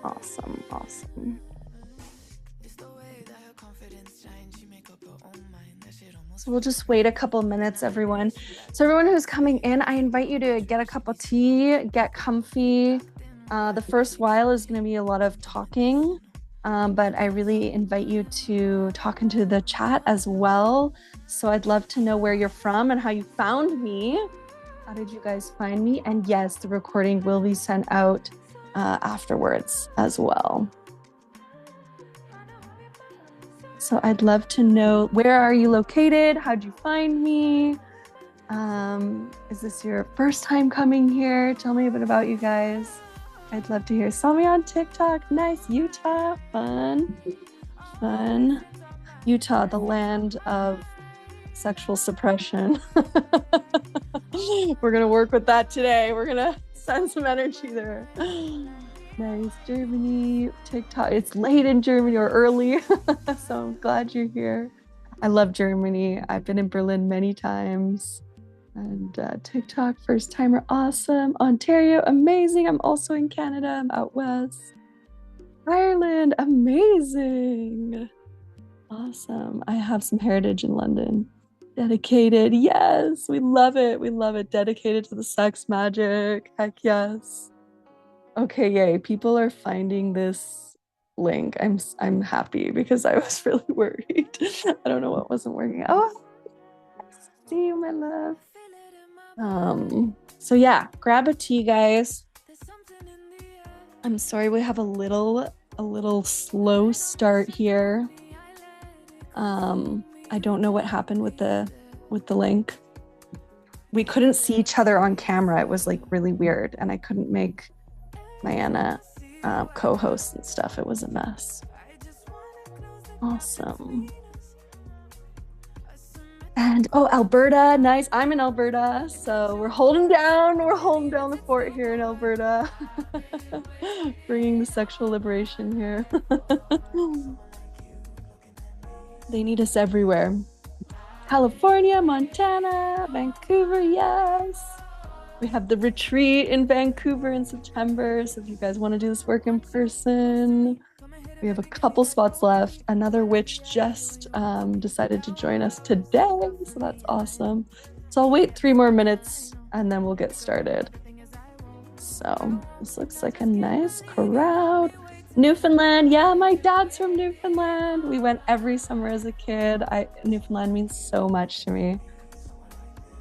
Awesome, awesome. So we'll just wait a couple minutes, everyone. So everyone who's coming in, I invite you to get a cup of tea, get comfy. The first while is going to be a lot of talking, but I really invite you to talk into the chat as well. So I'd love to know where you're from and how you found me. How did you guys find me? And yes, the recording will be sent out afterwards as well. So I'd love to know, where are you located? How'd you find me? Is this your first time coming here? Tell me a bit about you guys. I'd love to hear. Saw me on TikTok. Nice. Utah. Fun. Fun. Utah, the land of sexual suppression. We're going to work with that today. We're going to send some energy there. Nice. Germany, TikTok. It's late in Germany, or early. So I'm glad you're here. I love Germany. I've been in Berlin many times. And TikTok, first timer, awesome. Ontario, amazing. I'm also in Canada. I'm out west. Ireland, amazing. Awesome. I have some heritage in London. Dedicated, yes. We love it. We love it. Dedicated to the sex magic. Heck yes. Okay, yay. People are finding this link. I'm happy because I was really worried. I don't know what wasn't working. Oh, see you, my love. So yeah, grab a tea, guys. I'm sorry we have a little slow start here. I don't know what happened with the link. We couldn't see each other on camera. It was like really weird, and I couldn't make Mayanna co-host and stuff. It was a mess. Awesome. And oh, Alberta, nice. I'm in Alberta, so we're holding down the fort here in Alberta. Bringing the sexual liberation here. They need us everywhere. California, Montana, Vancouver, yes. We have the retreat in Vancouver in September, so if you guys want to do this work in person, we have a couple spots left. Another witch just decided to join us today, so that's awesome. So I'll wait 3 more minutes and then we'll get started. So this looks like a nice crowd. Newfoundland, yeah, my dad's from Newfoundland. We went every summer as a kid. Newfoundland means so much to me.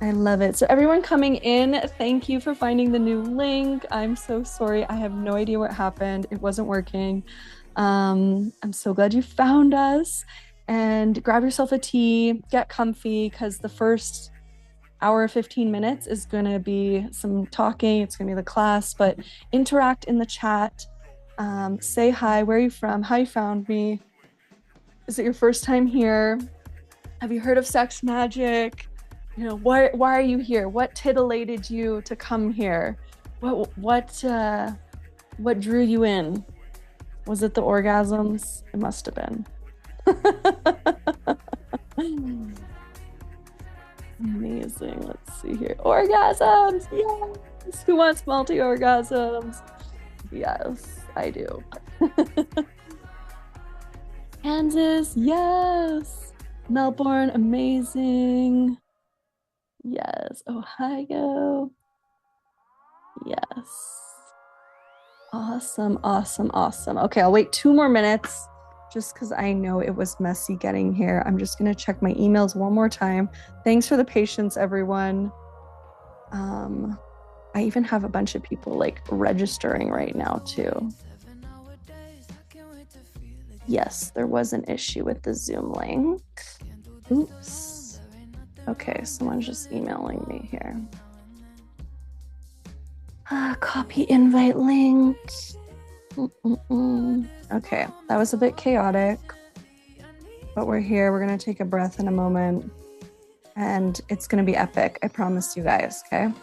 I love it. So everyone coming in, thank you for finding the new link. I'm so sorry. I have no idea what happened. It wasn't working. I'm so glad you found us, and grab yourself a tea, get comfy, because the first hour, 15 minutes is going to be some talking. It's going to be the class, but interact in the chat. Say hi, where are you from, how you found me. Is it your first time here? Have you heard of sex magic? You know, why are you here? What titillated you to come here? What drew you in? Was it the orgasms? It must have been. Amazing. Let's see here. Orgasms. Yes. Who wants multi-orgasms? Yes, I do. Kansas. Yes. Melbourne. Amazing. Yes. Ohio. Yes. Awesome, awesome, awesome. Okay, I'll wait 2 more minutes just because I know it was messy getting here. I'm just going to check my emails one more time. Thanks for the patience, everyone. I even have a bunch of people like registering right now too. Yes, there was an issue with the Zoom link. Oops. Okay, someone's just emailing me here. Copy invite link. Okay, that was a bit chaotic, but we're here. We're going to take a breath in a moment, and it's going to be epic. I promise you guys, okay?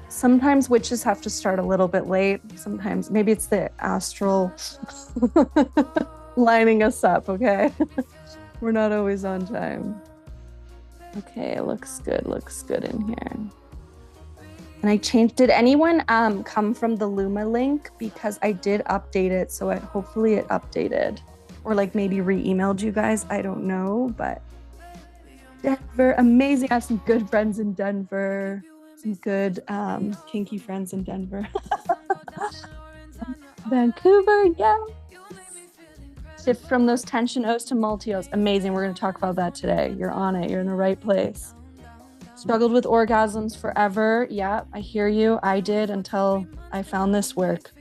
Sometimes witches have to start a little bit late. Sometimes, maybe it's the astral lining us up, okay? We're not always on time. Okay, looks good in here. And I changed, did anyone come from the Luma link? Because I did update it, so hopefully it updated. Or like maybe re-emailed you guys. I don't know, but Denver, amazing. I have some good friends in Denver, some good kinky friends in Denver. Vancouver, yeah. Shift from those tension O's to multi O's. Amazing. We're going to talk about that today. You're on it. You're in the right place. Struggled with orgasms forever. Yeah, I hear you. I did until I found this work.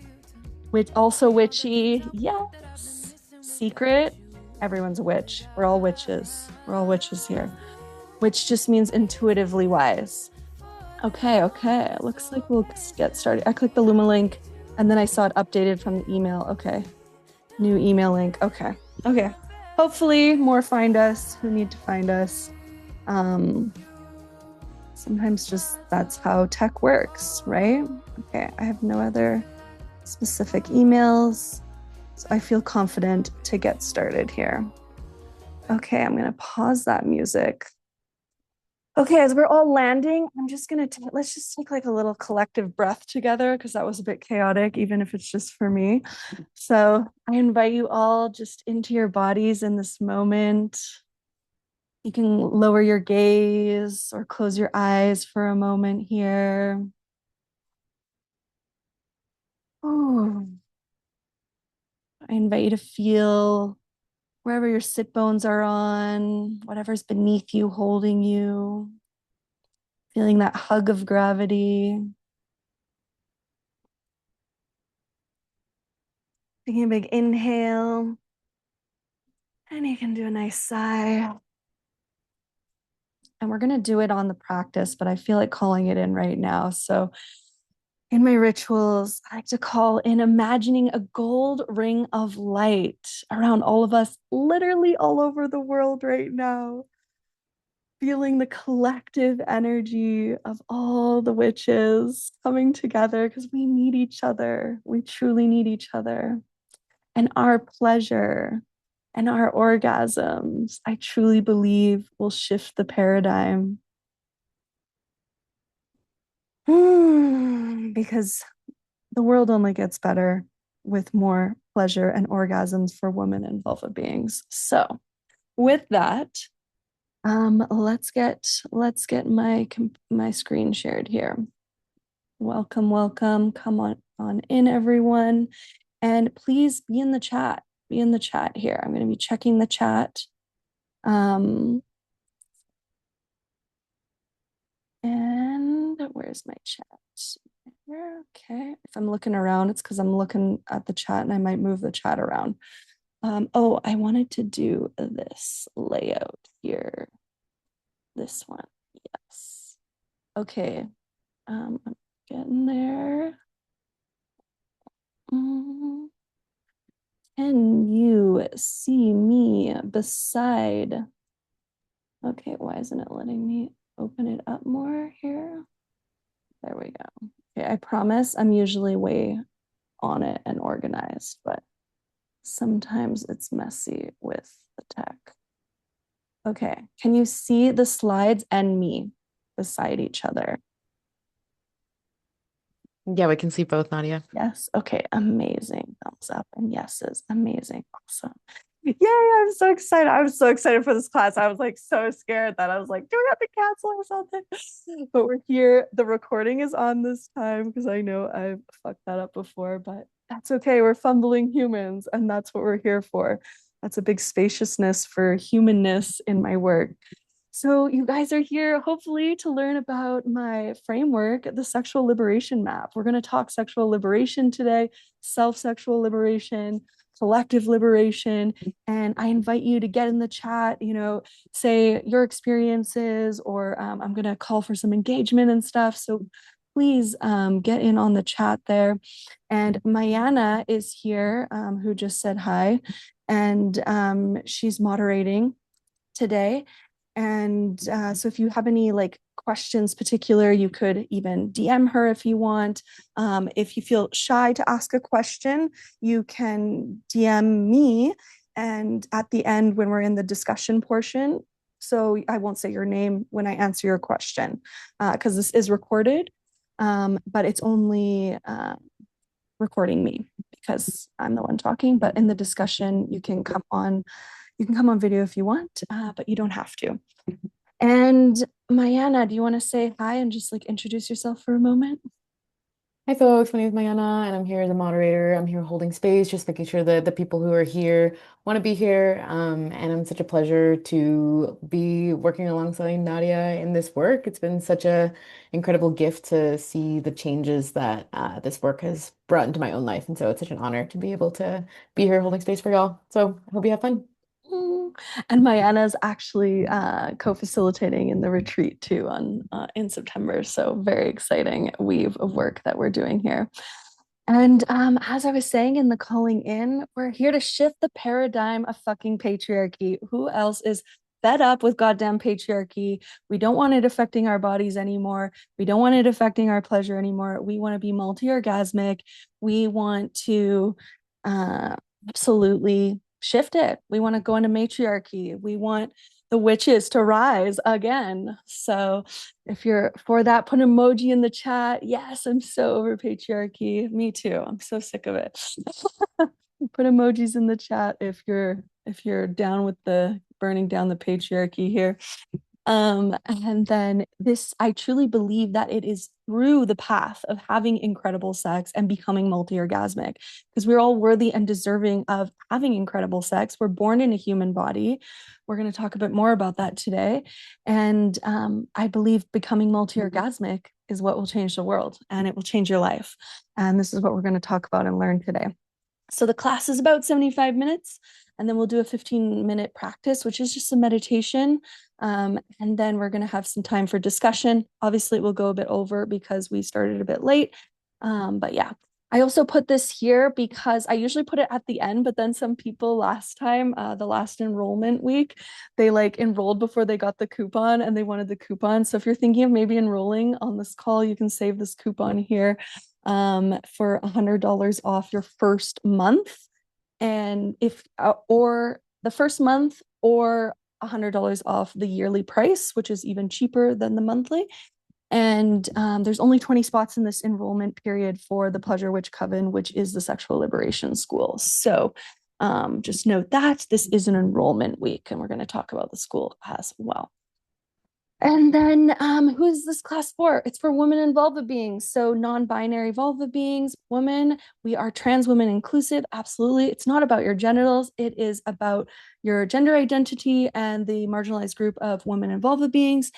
Which also witchy. Yes. Secret. Everyone's a witch. We're all witches. We're all witches here. Which just means intuitively wise. Okay. Looks like we'll get started. I clicked the Luma link and then I saw it updated from the email. Okay. New email link. Okay. Hopefully more find us who need to find us. Sometimes just that's how tech works, right? Okay, I have no other specific emails, so I feel confident to get started here. Okay, I'm gonna pause that music. Okay, as we're all landing, I'm just gonna let's just take like a little collective breath together because that was a bit chaotic, even if it's just for me. So I invite you all just into your bodies in this moment. You can lower your gaze or close your eyes for a moment here. Oh, I invite you to feel wherever your sit bones are on, whatever's beneath you, holding you, feeling that hug of gravity. Taking a big inhale, and you can do a nice sigh. And we're going to do it on the practice, but I feel like calling it in right now. So in my rituals, I like to call in imagining a gold ring of light around all of us, literally all over the world right now. Feeling the collective energy of all the witches coming together because we need each other. We truly need each other. And our pleasure and our orgasms, I truly believe, will shift the paradigm. Because the world only gets better with more pleasure and orgasms for women and vulva beings. So, with that, let's get my screen shared here. Welcome. Come on in, everyone, and please be in the chat. Be in the chat here. I'm going to be checking the chat. And where's my chat? Okay. If I'm looking around, it's because I'm looking at the chat and I might move the chat around. Oh, I wanted to do this layout here. This one. Yes. Okay. I'm getting there. Can you see me beside? Okay, why isn't it letting me open it up more here? There we go. Okay, I promise I'm usually way on it and organized, but sometimes it's messy with the tech. Okay, can you see the slides and me beside each other? Yeah, we can see both, Nadia. Yes. Okay, amazing. Thumbs up and yeses. Amazing. Awesome. Yay, I'm so excited. I was so excited for this class. I was like so scared that I was like, do we have to cancel or something? But we're here. The recording is on this time because I know I've fucked that up before, but that's okay. We're fumbling humans, and that's what we're here for. That's a big spaciousness for humanness in my work. So, you guys are here hopefully to learn about my framework, the sexual liberation map. We're going to talk sexual liberation today, self sexual liberation, collective liberation. And I invite you to get in the chat, say your experiences, or I'm going to call for some engagement and stuff. So, please get in on the chat there. And Mayana is here, who just said hi, and she's moderating today. And so if you have any like questions particular, you could even DM her if you want. If you feel shy to ask a question, you can DM me. And at the end, when we're in the discussion portion, so I won't say your name when I answer your question because this is recorded. but it's only recording me because I'm the one talking. But in the discussion, you can come on video if you want, but you don't have to. And Mayana, do you want to say hi and just like introduce yourself for a moment? Hi folks, my name is Mayana and I'm here as a moderator. I'm here holding space, just making sure that the people who are here want to be here. And I'm such a pleasure to be working alongside Nadia in this work. It's been such a incredible gift to see the changes that this work has brought into my own life. And so it's such an honor to be able to be here holding space for y'all. So I hope you have fun. Mm. And Mayana's actually co-facilitating in the retreat too on in September. So very exciting weave of work that we're doing here. And as I was saying in the calling in, we're here to shift the paradigm of fucking patriarchy. Who else is fed up with goddamn patriarchy? We don't want it affecting our bodies anymore. We don't want it affecting our pleasure anymore. We want to be multi-orgasmic. We want to uh, absolutely shift it. We want to go into matriarchy. We want the witches to rise again. So if you're for that, put an emoji in the chat. Yes, I'm so over patriarchy. Me too. I'm so sick of it. Put emojis in the chat if you're down with the burning down the patriarchy here. And then this, I truly believe that it is through the path of having incredible sex and becoming multi-orgasmic, because we're all worthy and deserving of having incredible sex. We're born in a human body. We're going to talk a bit more about that today. And I believe becoming multi-orgasmic is what will change the world and it will change your life. And this is what we're going to talk about and learn today. So the class is about 75 minutes, and then we'll do a 15-minute practice, which is just a meditation. And then we're going to have some time for discussion. Obviously, it will go a bit over because we started a bit late. But yeah, I also put this here because I usually put it at the end, but then some people last time, the last enrollment week, they like enrolled before they got the coupon and they wanted the coupon. So if you're thinking of maybe enrolling on this call, you can save this coupon here for $100 off your first month. And if, or the first month, or $100 off the yearly price, which is even cheaper than the monthly. And there's only 20 spots in this enrollment period for the Pleasure Witch Coven, which is the sexual liberation school. So just note that this is an enrollment week, and we're going to talk about the school as well. And then who is this class for? It's for women and vulva beings. So non-binary vulva beings, women, we are trans women inclusive. Absolutely. It's not about your genitals. It is about your gender identity and the marginalized group of women and vulva beings.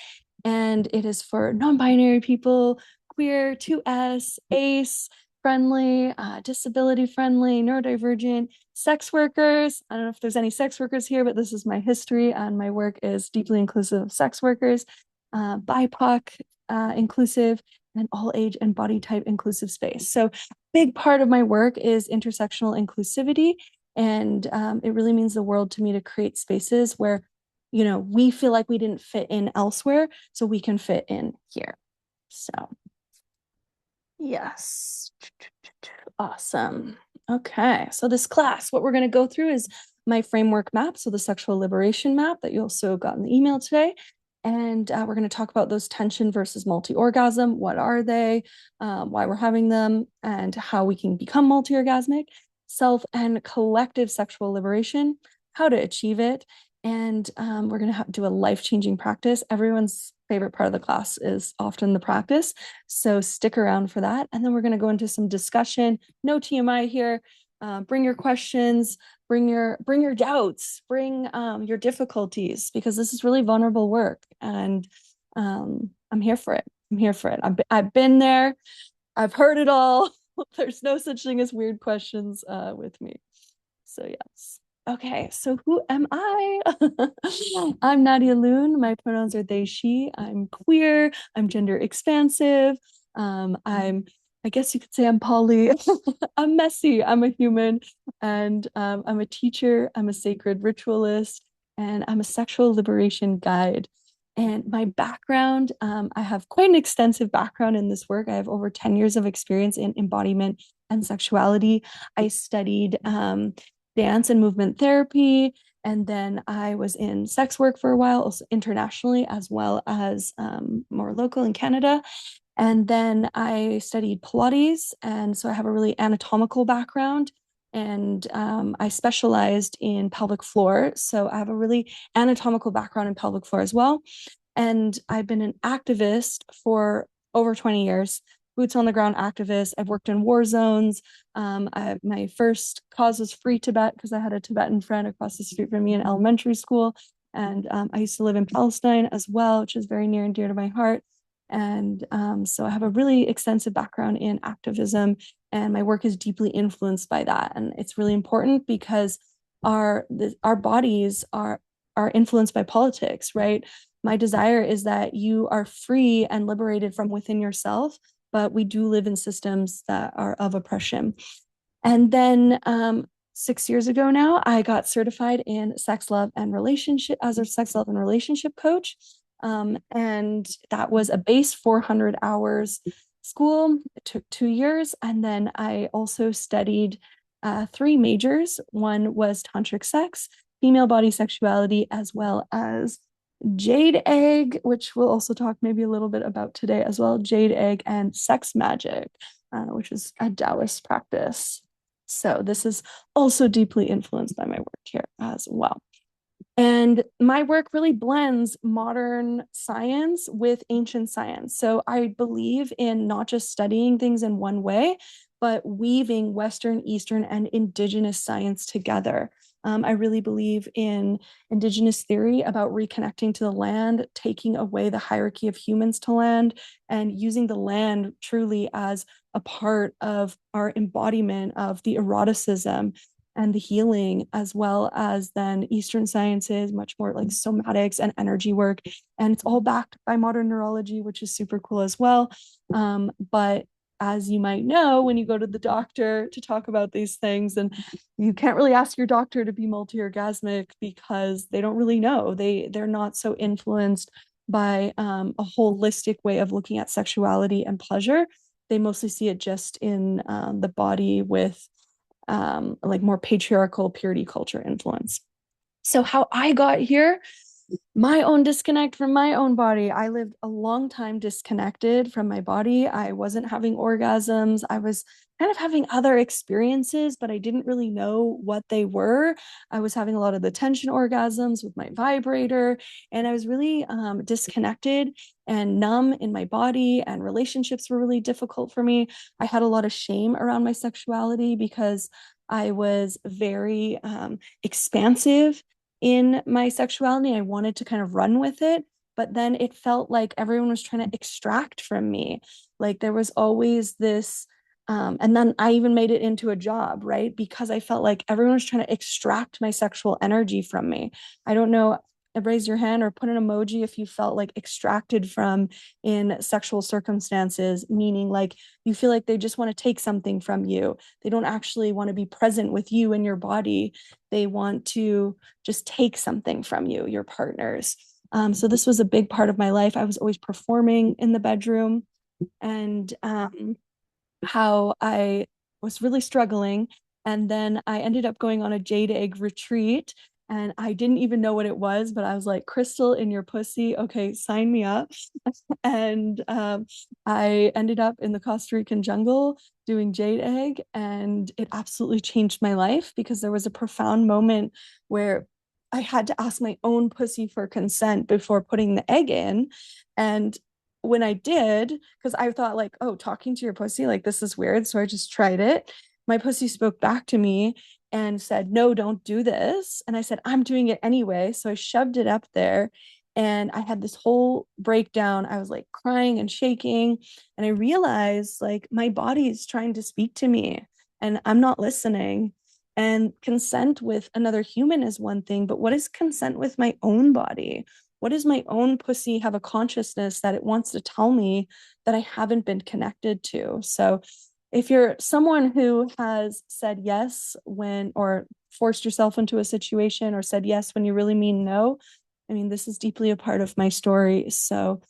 And it is for non-binary people, queer, 2S, ACE, friendly, disability friendly, neurodivergent, sex workers. I don't know if there's any sex workers here, but this is my history, and my work is deeply inclusive of sex workers, BIPOC inclusive, and all age and body type inclusive space. So, big part of my work is intersectional inclusivity, and it really means the world to me to create spaces where, you know, we feel like we didn't fit in elsewhere, so we can fit in here. So, yes. Awesome. Okay, so this class, what we're going to go through is my framework map, so the sexual liberation map that you also got in the email today. And we're going to talk about those tension versus multi-orgasm. What are they? Why we're having them, and how we can become multi-orgasmic. Self and collective sexual liberation, how to achieve it. And we're going to do a life-changing practice. Everyone's favorite part of the class is often the practice. So stick around for that. And then we're going to go into some discussion. No TMI here. Bring your questions, bring your doubts, bring your difficulties, because this is really vulnerable work. And I'm here for it. I'm here for it. I've been there. I've heard it all. There's no such thing as weird questions with me. So yes. Okay, so who am I? I'm Nadia Loon. My pronouns are they, she. I'm queer. I'm gender expansive. I guess you could say I'm poly. I'm messy. I'm a human. And I'm a teacher. I'm a sacred ritualist. And I'm a sexual liberation guide. And my background, I have quite an extensive background in this work. I have over 10 years of experience in embodiment and sexuality. I studied dance and movement therapy. And then I was in sex work for a while, also internationally, as well as more local in Canada. And then I studied Pilates. And so I have a really anatomical background. And I specialized in pelvic floor. So I have a really anatomical background in pelvic floor as well. And I've been an activist for over 20 years, boots on the ground activist. I've worked in war zones. My first cause was Free Tibet because I had a Tibetan friend across the street from me in elementary school. And I used to live in Palestine as well, which is very near and dear to my heart. And so I have a really extensive background in activism, and my work is deeply influenced by that. And it's really important because our bodies are influenced by politics, right? My desire is that you are free and liberated from within yourself, but we do live in systems that are of oppression. And then 6 years ago now, I got certified in sex, love, and relationship as a sex, love, and relationship coach. And that was a base 400 hours school. It took 2 years. And then I also studied three majors. One was tantric sex, female body sexuality, as well as jade egg, which we'll also talk maybe a little bit about today as well, jade egg and sex magic, which is a Taoist practice. So this is also deeply influenced by my work here as well. And my work really blends modern science with ancient science. So I believe in not just studying things in one way, but weaving Western, Eastern, and Indigenous science together. I really believe in Indigenous theory about reconnecting to the land, taking away the hierarchy of humans to land, and using the land truly as a part of our embodiment of the eroticism and the healing, as well as then Eastern sciences, much more like somatics and energy work. And it's all backed by modern neurology, which is super cool as well. But as you might know, when you go to the doctor to talk about these things, and you can't really ask your doctor to be multi-orgasmic because they don't really know. They're not so influenced by a holistic way of looking at sexuality and pleasure. They mostly see it just in the body with like more patriarchal purity culture influence. So, how I got here, my own disconnect from my own body. I lived a long time disconnected from my body. I wasn't having orgasms. I was kind of having other experiences, but I didn't really know what they were. I was having a lot of the tension orgasms with my vibrator, and I was really disconnected and numb in my body, and relationships were really difficult for me. I had a lot of shame around my sexuality because I was very expansive in my sexuality. I wanted to kind of run with it, but then it felt like everyone was trying to extract from me. Like there was always this, and then I even made it into a job, right? Because I felt like everyone was trying to extract my sexual energy from me. I don't know. Raise your hand or put an emoji if you felt like extracted from in sexual circumstances, meaning like you feel like they just want to take something from you. They don't actually want to be present with you and your body. They want to just take something from you, your partners. So this was a big part of my life. I was always performing in the bedroom, and how I was really struggling. And then I ended up going on a jade egg retreat. And I didn't even know what it was, but I was like, crystal in your pussy. Okay, sign me up. And I ended up in the Costa Rican jungle doing jade egg. And it absolutely changed my life because there was a profound moment where I had to ask my own pussy for consent before putting the egg in. And when I did, because I thought like, oh, talking to your pussy, like this is weird. So I just tried it. My pussy spoke back to me and said, no, don't do this. And I said, I'm doing it anyway. So I shoved it up there and I had this whole breakdown. I was like crying and shaking. And I realized like my body is trying to speak to me and I'm not listening. And consent with another human is one thing, but what is consent with my own body? What does my own pussy have a consciousness that it wants to tell me that I haven't been connected to? So if you're someone who has said yes when, or forced yourself into a situation or said yes when you really mean no, I mean, this is deeply a part of my story. So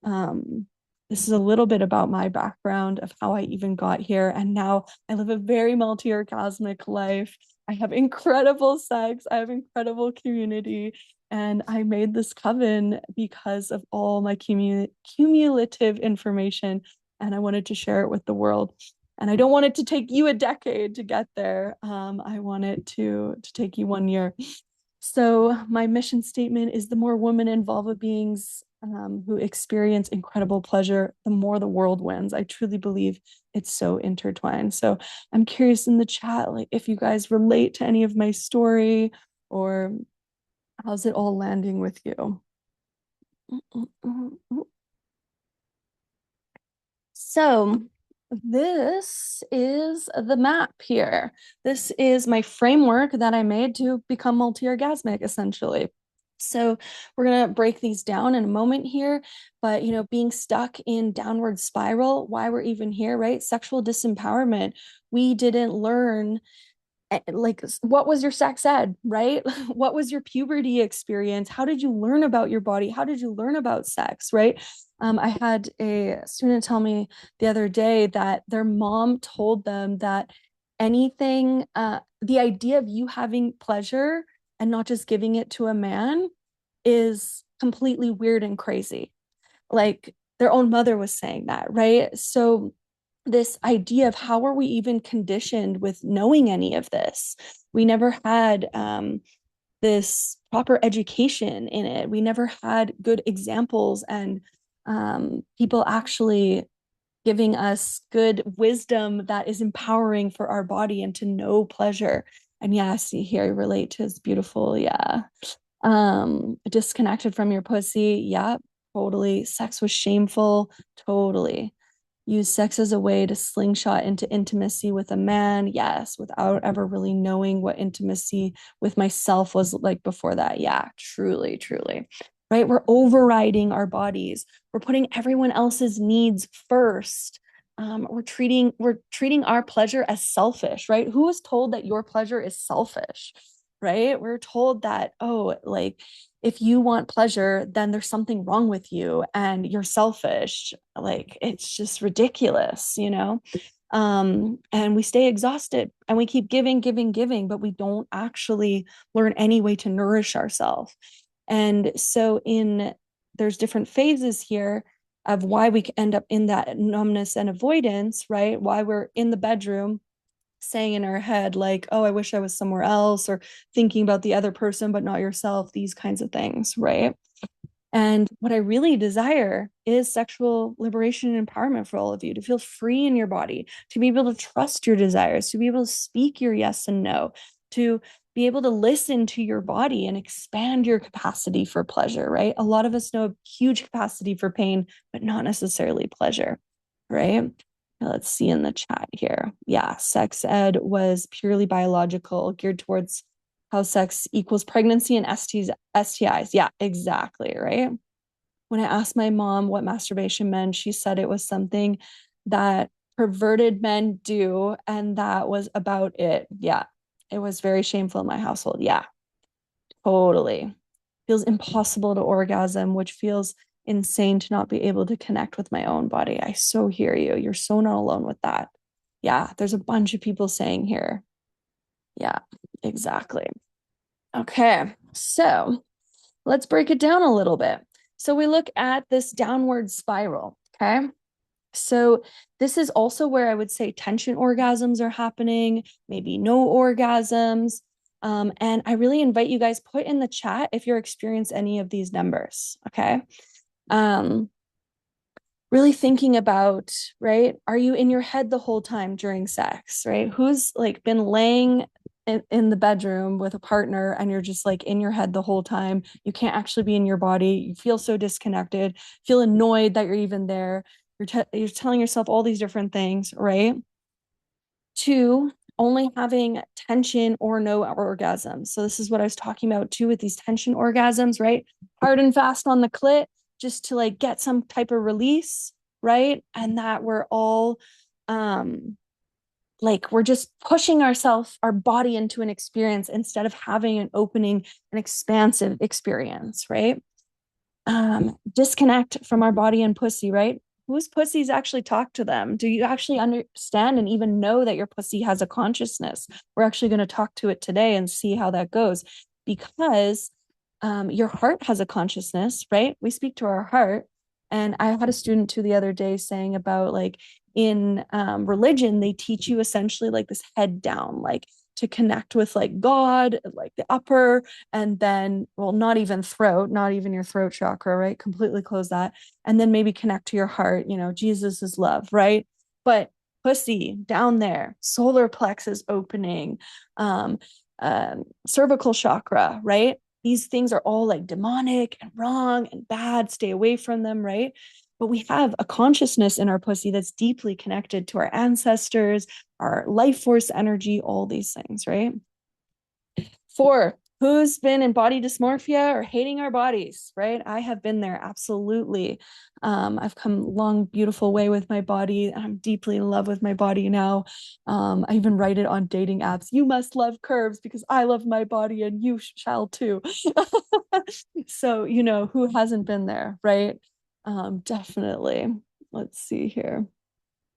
um, this is a little bit about my background of how I even got here. And now I live a very multi-orgasmic life. I have incredible sex. I have incredible community. And I made this coven because of all my cumulative information and I wanted to share it with the world. And I don't want it to take you a decade to get there. I want it to take you 1 year. So my mission statement is the more women and vulva beings who experience incredible pleasure, the more the world wins. I truly believe it's so intertwined. So I'm curious in the chat, like if you guys relate to any of my story, or how's it all landing with you? So this is the map here. This is my framework that I made to become multi-orgasmic, essentially. So we're going to break these down in a moment here, but being stuck in downward spiral, why we're even here, right? Sexual disempowerment. We didn't learn, like, what was your sex ed, right? What was your puberty experience? How did you learn about your body? How did you learn about sex, right? I had a student tell me the other day that their mom told them that the idea of you having pleasure and not just giving it to a man is completely weird and crazy. Like their own mother was saying that, right? So this idea of how are we even conditioned with knowing any of this? We never had this proper education in it. We never had good examples and people actually giving us good wisdom that is empowering for our body and to know pleasure. And yeah, see here, I relate to his beautiful, yeah. Disconnected from your pussy, yeah, totally. Sex was shameful, totally. Use sex as a way to slingshot into intimacy with a man, yes, without ever really knowing what intimacy with myself was like before that. Yeah, truly, truly. Right? We're overriding our bodies. We're putting everyone else's needs first. We're treating our pleasure as selfish, right? Who was told that your pleasure is selfish? Right? We're told that, oh, like if you want pleasure, then there's something wrong with you and you're selfish. Like it's just ridiculous, and we stay exhausted and we keep giving, giving, giving, but we don't actually learn any way to nourish ourselves. And so there's different phases here of why we end up in that numbness and avoidance, right? Why we're in the bedroom saying in our head, like, oh, I wish I was somewhere else, or thinking about the other person, but not yourself, these kinds of things, right? And what I really desire is sexual liberation and empowerment for all of you, to feel free in your body, to be able to trust your desires, to be able to speak your yes and no, to be able to listen to your body and expand your capacity for pleasure, right? A lot of us know a huge capacity for pain, but not necessarily pleasure, right? Let's see in the chat here. Yeah, sex ed was purely biological, geared towards how sex equals pregnancy and STIs. Yeah, exactly, right? When I asked my mom what masturbation meant, she said it was something that perverted men do, and that was about it. Yeah, it was very shameful in my household. Yeah, totally. Feels impossible to orgasm, which feels insane to not be able to connect with my own body. I so hear you. You're so not alone with that. Yeah, there's a bunch of people saying here. Yeah, exactly. Okay, so let's break it down a little bit. So we look at this downward spiral. Okay. So this is also where I would say tension orgasms are happening, maybe no orgasms. And I really invite you guys, put in the chat if you're experiencing any of these numbers. Okay. Um, really thinking about, right? Are you in your head the whole time during sex, right? Who's like been laying in the bedroom with a partner and you're just like in your head the whole time? You can't actually be in your body. You feel so disconnected, feel annoyed that you're even there. You're telling yourself all these different things, right? Two, only having tension or no orgasms. So this is what I was talking about too with these tension orgasms, right? Hard and fast on the clit just to like get some type of release, right? And that we're all like we're just pushing our body into an experience instead of having an opening, an expansive experience, right? Disconnect from our body and pussy, right? Whose pussies actually talk to them? Do you actually understand and even know that your pussy has a consciousness? We're actually going to talk to it today and see how that goes, because your heart has a consciousness, right? We speak to our heart, And I had a student too the other day saying about like in religion, they teach you essentially like this head down, like to connect with like God, like the upper, and then, well, not even throat, not even your throat chakra, right? Completely close that. And then maybe connect to your heart, Jesus is love, right? But pussy down there, solar plexus opening, um, cervical chakra, right? These things are all like demonic and wrong and bad. Stay away from them, right? But we have a consciousness in our pussy that's deeply connected to our ancestors, our life force energy, all these things, right? 4, who's been in body dysmorphia or hating our bodies, right? I have been there, absolutely. I've come a long, beautiful way with my body. I'm deeply in love with my body now. I even write it on dating apps. You must love curves because I love my body and you shall too. So, who hasn't been there, right? Definitely. Let's see here.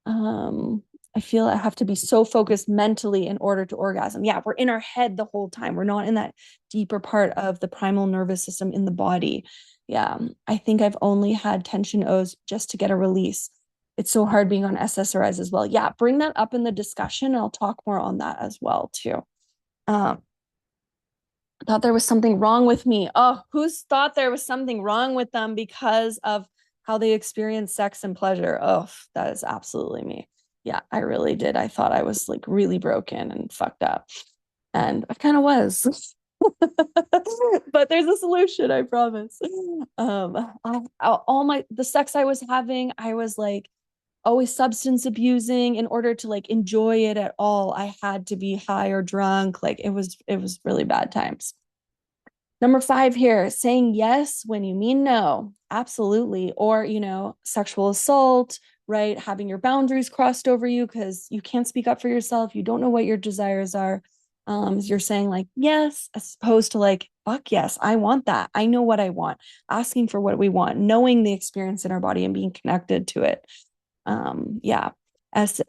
Um, I feel I have to be so focused mentally in order to orgasm. Yeah, we're in our head the whole time. We're not in that deeper part of the primal nervous system in the body. Yeah, I think I've only had tension O's just to get a release. It's so hard being on SSRIs as well. Yeah, bring that up in the discussion. I'll talk more on that as well too. Um, thought there was something wrong with me. Oh, who's thought there was something wrong with them because of how they experience sex and pleasure? Oh, that is absolutely me. Yeah, I really did. I thought I was like really broken and fucked up. And I kind of was. But there's a solution, I promise. All my the sex I was having, I was like always substance abusing in order to like enjoy it at all. I had to be high or drunk. Like it was really bad times. Number 5 here, saying yes when you mean no. Absolutely. Or, sexual assault, right? Having your boundaries crossed over you because you can't speak up for yourself. You don't know what your desires are. You're saying like yes, as opposed to like, fuck yes, I want that. I know what I want. Asking for what we want, knowing the experience in our body and being connected to it. Yeah. As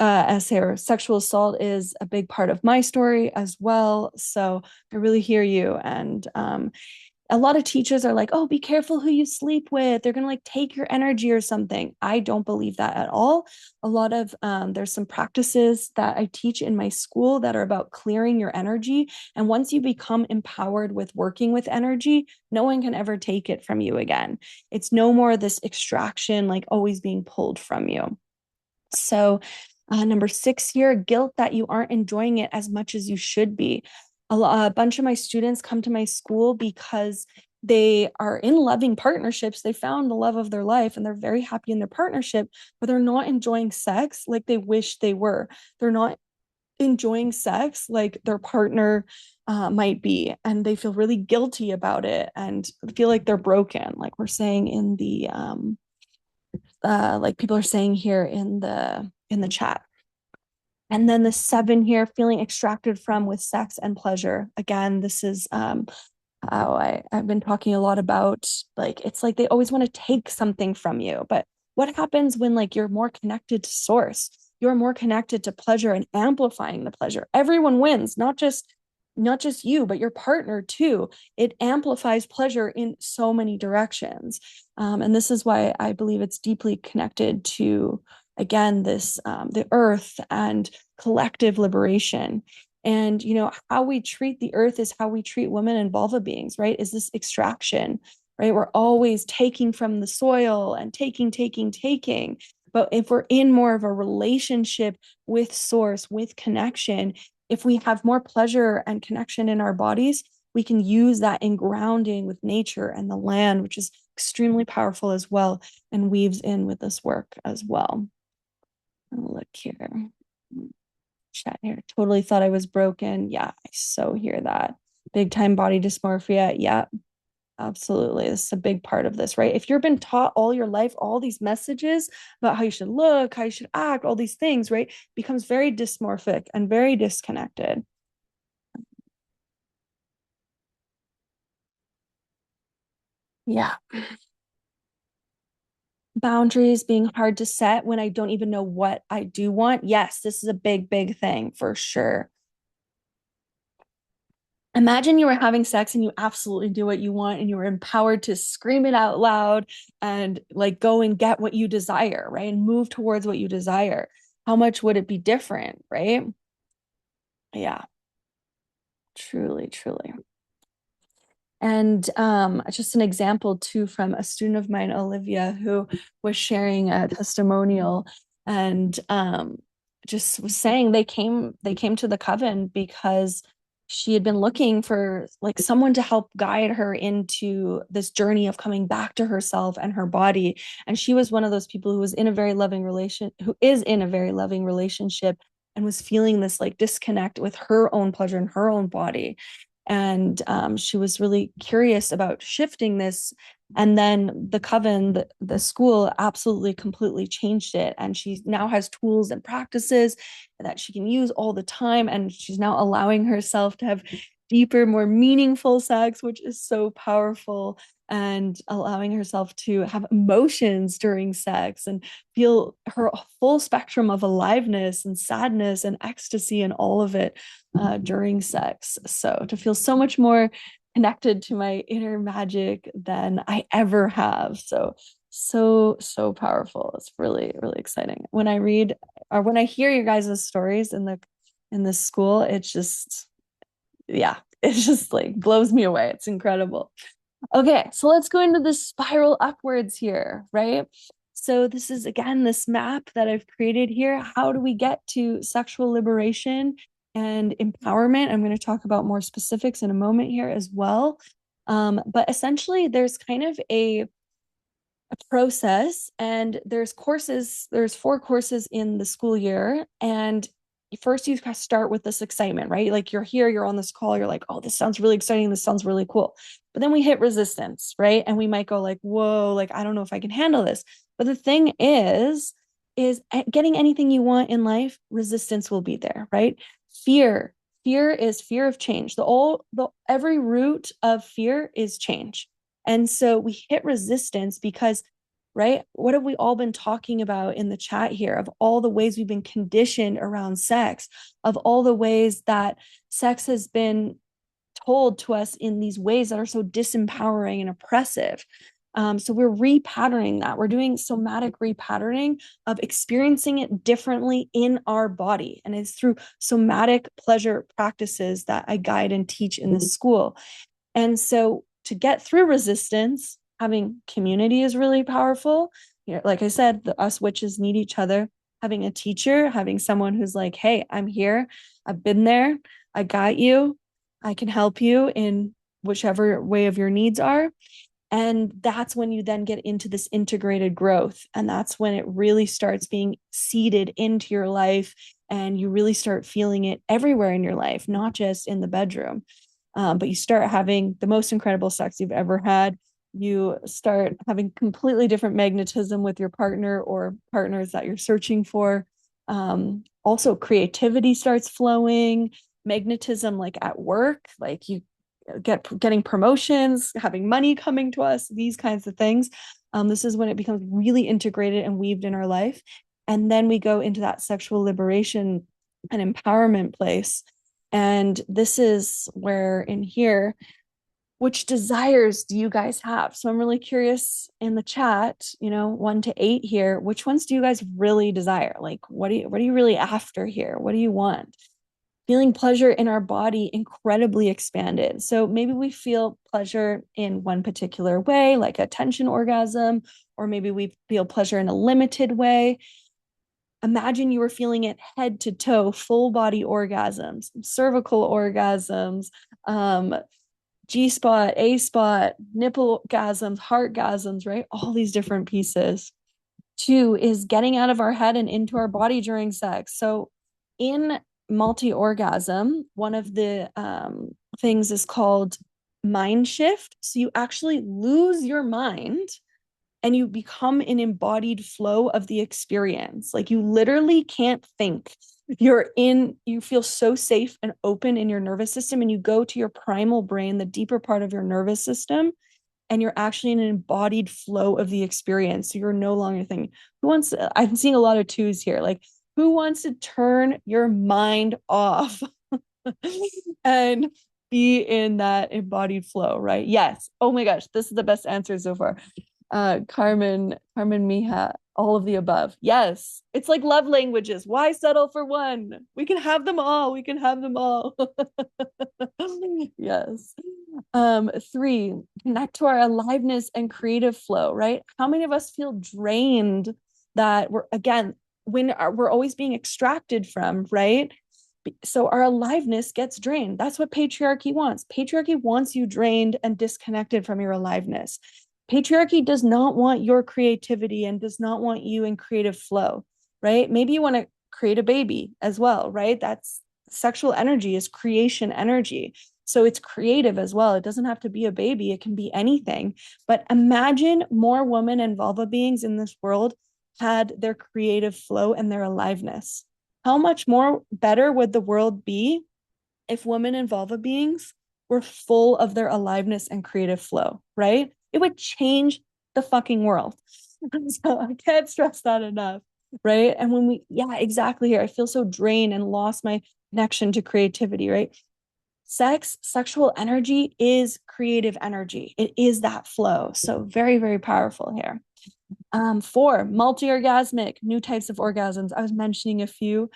her sexual assault is a big part of my story as well. So I really hear you. And a lot of teachers are like, oh, be careful who you sleep with. They're going to like take your energy or something. I don't believe that at all. A lot of, there's some practices that I teach in my school that are about clearing your energy. And once you become empowered with working with energy, no one can ever take it from you again. It's no more this extraction, like always being pulled from you. So, number 6 here, guilt that you aren't enjoying it as much as you should be. A bunch of my students come to my school because they are in loving partnerships. They found the love of their life and they're very happy in their partnership, but they're not enjoying sex like they wish they were. They're not enjoying sex like their partner might be, and they feel really guilty about it and feel like they're broken, like we're saying in the like people are saying here in the chat. And then the 7 here, feeling extracted from with sex and pleasure. Again, this is how I've been talking a lot about, like it's like they always want to take something from you. But what happens when like you're more connected to source? You're more connected to pleasure and amplifying the pleasure. Everyone wins, not just you, but your partner too. It amplifies pleasure in so many directions. And this is why I believe it's deeply connected to, again, this the earth and collective liberation. And how we treat the earth is how we treat women and vulva beings, right? Is this extraction, right? We're always taking from the soil and taking. But if we're in more of a relationship with source, with connection, if we have more pleasure and connection in our bodies, we can use that in grounding with nature and the land, which is extremely powerful as well and weaves in with this work as well. Look here. Chat here. Totally thought I was broken. Yeah, I so hear that. Big time body dysmorphia. Yeah, absolutely. This is a big part of this, right? If you've been taught all your life, all these messages about how you should look, how you should act, all these things, right? Becomes very dysmorphic and very disconnected. Yeah. Boundaries being hard to set when I don't even know what I do want. Yes, this is a big, big thing for sure. Imagine you were having sex and you absolutely do what you want and you were empowered to scream it out loud and like go and get what you desire, right? And move towards what you desire. How much would it be different, right? Yeah, truly, truly. And just an example too from a student of mine, Olivia, who was sharing a testimonial and just was saying they came to the coven because she had been looking for like someone to help guide her into this journey of coming back to herself and her body. And she was one of those people who is in a very loving relationship and was feeling this like disconnect with her own pleasure in her own body, and she was really curious about shifting this. And then the coven, the school, absolutely completely changed it, and she now has tools and practices that she can use all the time, and she's now allowing herself to have deeper, more meaningful sex, which is so powerful, and allowing herself to have emotions during sex and feel her full spectrum of aliveness and sadness and ecstasy and all of it during sex. So to feel so much more connected to my inner magic than I ever have. So, so powerful. It's really, really exciting. When I read or when I hear your guys' stories in the school, it's just, yeah, it just like blows me away. It's incredible. Okay, so let's go into the spiral upwards here, right? So this is again this map that I've created here. How do we get to sexual liberation and empowerment? I'm going to talk about more specifics in a moment here as well. But essentially, there's kind of a process, and there's 4 courses in the school year, and first you start with this excitement, right? Like you're here, you're on this call, you're like, oh, this sounds really exciting, this sounds really cool. But then we hit resistance, right? And we might go like, whoa, like I don't know if I can handle this. But the thing is getting anything you want in life, resistance will be there, right? fear fear is fear of change. The every root of fear is change. And so we hit resistance because, right, what have we all been talking about in the chat here of all the ways we've been conditioned around sex, of all the ways that sex has been told to us in these ways that are so disempowering and oppressive. So we're repatterning that. We're doing somatic repatterning of experiencing it differently in our body. And it's through somatic pleasure practices that I guide and teach in the school. And so to get through resistance, having community is really powerful. You know, like I said, us witches need each other. Having a teacher, having someone who's like, hey, I'm here, I've been there, I got you, I can help you in whichever way of your needs are. And that's when you then get into this integrated growth. And that's when it really starts being seeded into your life. And you really start feeling it everywhere in your life, not just in the bedroom. But you start having the most incredible sex you've ever had. You start having completely different magnetism with your partner or partners that you're searching for. Also, creativity starts flowing, magnetism, like at work, like you getting promotions, having money coming to us, these kinds of things. This is when it becomes really integrated and weaved in our life. And then we go into that sexual liberation and empowerment place. And this is where in here, which desires do you guys have? So I'm really curious in the chat, 1 to 8 here, which ones do you guys really desire? Like, what are you really after here? What do you want? Feeling pleasure in our body incredibly expanded. So maybe we feel pleasure in one particular way, like a tension orgasm, or maybe we feel pleasure in a limited way. Imagine you were feeling it head to toe, full body orgasms, cervical orgasms, G spot, A spot, nipple orgasms, heart orgasms, right? All these different pieces. 2 is getting out of our head and into our body during sex. So in multi-orgasm, one of the things is called mind shift. So you actually lose your mind and you become an embodied flow of the experience. Like you literally can't think. You feel so safe and open in your nervous system, and you go to your primal brain, the deeper part of your nervous system, and you're actually in an embodied flow of the experience. So you're no longer thinking, I'm seeing a lot of 2s here, like, who wants to turn your mind off? And be in that embodied flow, right? Yes. Oh my gosh, this is the best answer so far. Carmen Mija, all of the above. Yes. It's like love languages. Why settle for one? We can have them all. We can have them all. Yes. Three, connect to our aliveness and creative flow, right? How many of us feel drained that we're again we're always being extracted from, right? So our aliveness gets drained. That's what patriarchy wants. Patriarchy wants you drained and disconnected from your aliveness. Patriarchy does not want your creativity and does not want you in creative flow, right? Maybe you want to create a baby as well, right? That's sexual energy is creation energy. So it's creative as well. It doesn't have to be a baby, it can be anything. But imagine more women and vulva beings in this world had their creative flow and their aliveness. How much more better would the world be if women and vulva beings were full of their aliveness and creative flow, right? It would change the fucking world. So I can't stress that enough, right? And when we, yeah, exactly here, I feel so drained and lost my connection to creativity, right? Sexual energy is creative energy. It is that flow. So very, very powerful here. Four, multi-orgasmic, new types of orgasms. I was mentioning a few.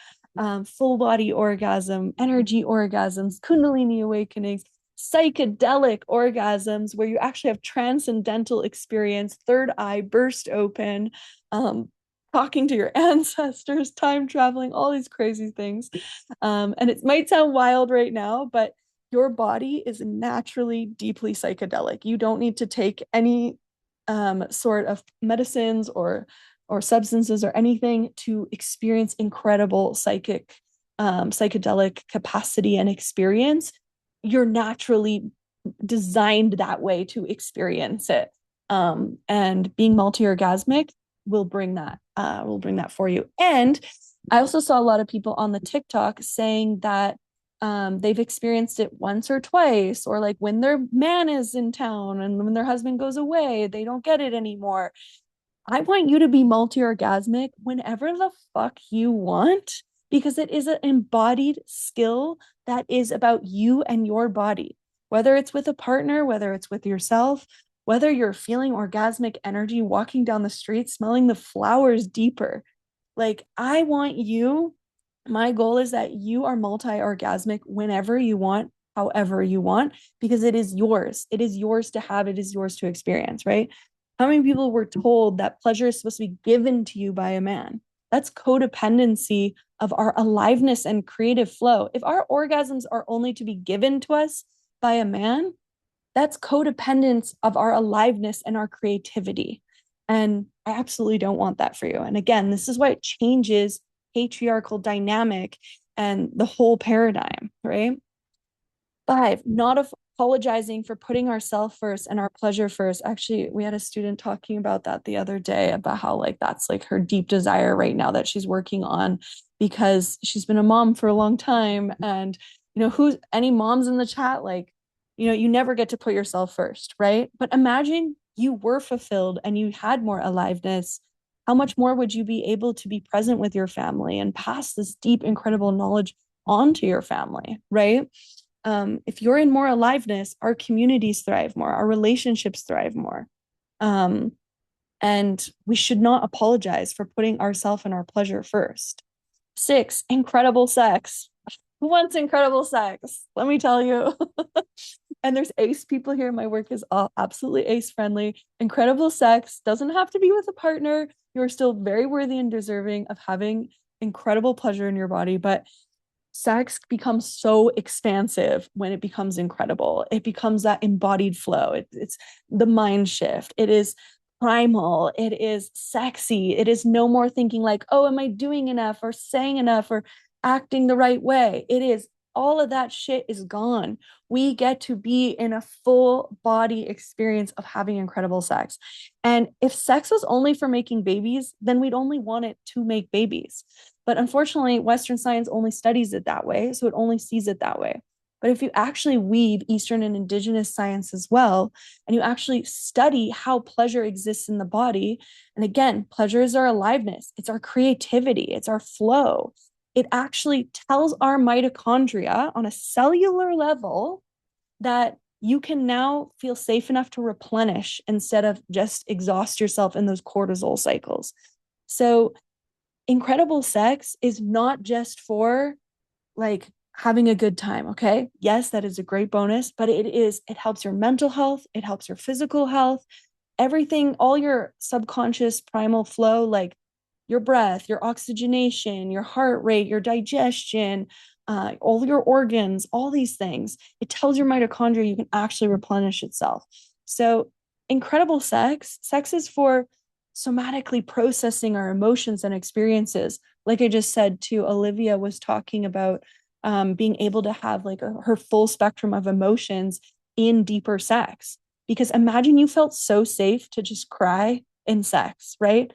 Full body orgasm, energy orgasms, kundalini awakenings, psychedelic orgasms where you actually have transcendental experience, third eye burst open, talking to your ancestors, time traveling, all these crazy things. And it might sound wild right now, but your body is naturally deeply psychedelic. You don't need to take any sort of medicines or substances or anything to experience incredible psychedelic capacity and experience. You're naturally designed that way to experience it. And being multi-orgasmic will bring that for you. And I also saw a lot of people on the TikTok saying that they've experienced it once or twice, or like when their man is in town and when their husband goes away, they don't get it anymore. I want you to be multi-orgasmic whenever the fuck you want, because it is an embodied skill that is about you and your body, whether it's with a partner, whether it's with yourself, whether you're feeling orgasmic energy walking down the street, smelling the flowers deeper. Like, I want you, my goal is that you are multi-orgasmic whenever you want, however you want, because it is yours. It is yours to have, it is yours to experience, right? How many people were told that pleasure is supposed to be given to you by a man? That's codependency of our aliveness and creative flow. If our orgasms are only to be given to us by a man, that's codependence of our aliveness and our creativity. And I absolutely don't want that for you. And again, this is why it changes patriarchal dynamic and the whole paradigm, right? Five, not apologizing for putting ourselves first and our pleasure first. Actually, we had a student talking about that the other day, about how like that's like her deep desire right now that she's working on, because she's been a mom for a long time. And who's any moms in the chat, like, you never get to put yourself first, right? But imagine you were fulfilled and you had more aliveness. How much more would you be able to be present with your family and pass this deep, incredible knowledge on to your family, right? If you're in more aliveness, our communities thrive more, our relationships thrive more. And we should not apologize for putting ourselves and our pleasure first. Six, incredible sex. Who wants incredible sex? Let me tell you. And there's ace people here. My work is all absolutely ace friendly. Incredible sex doesn't have to be with a partner. You're still very worthy and deserving of having incredible pleasure in your body, but sex becomes so expansive when it becomes incredible. It becomes that embodied flow. It's the mind shift. It is primal. It is sexy. It is no more thinking like, oh, am I doing enough or saying enough or acting the right way? It is all of that shit is gone. We get to be in a full body experience of having incredible sex. And if sex was only for making babies, then we'd only want it to make babies. But unfortunately, Western science only studies it that way, so it only sees it that way. But if you actually weave Eastern and Indigenous science as well, and you actually study how pleasure exists in the body, and again, pleasure is our aliveness, it's our creativity, it's our flow. It actually tells our mitochondria on a cellular level that you can now feel safe enough to replenish instead of just exhaust yourself in those cortisol cycles. So, incredible sex is not just for like having a good time, okay? Yes, that is a great bonus, but it helps your mental health, it helps your physical health, everything, all your subconscious primal flow, like your breath, your oxygenation, your heart rate, your digestion, all your organs, all these things. It tells your mitochondria you can actually replenish itself. So, incredible sex is for somatically processing our emotions and experiences. Like I just said to Olivia, was talking about being able to have like her full spectrum of emotions in deeper sex. Because imagine you felt so safe to just cry in sex, right?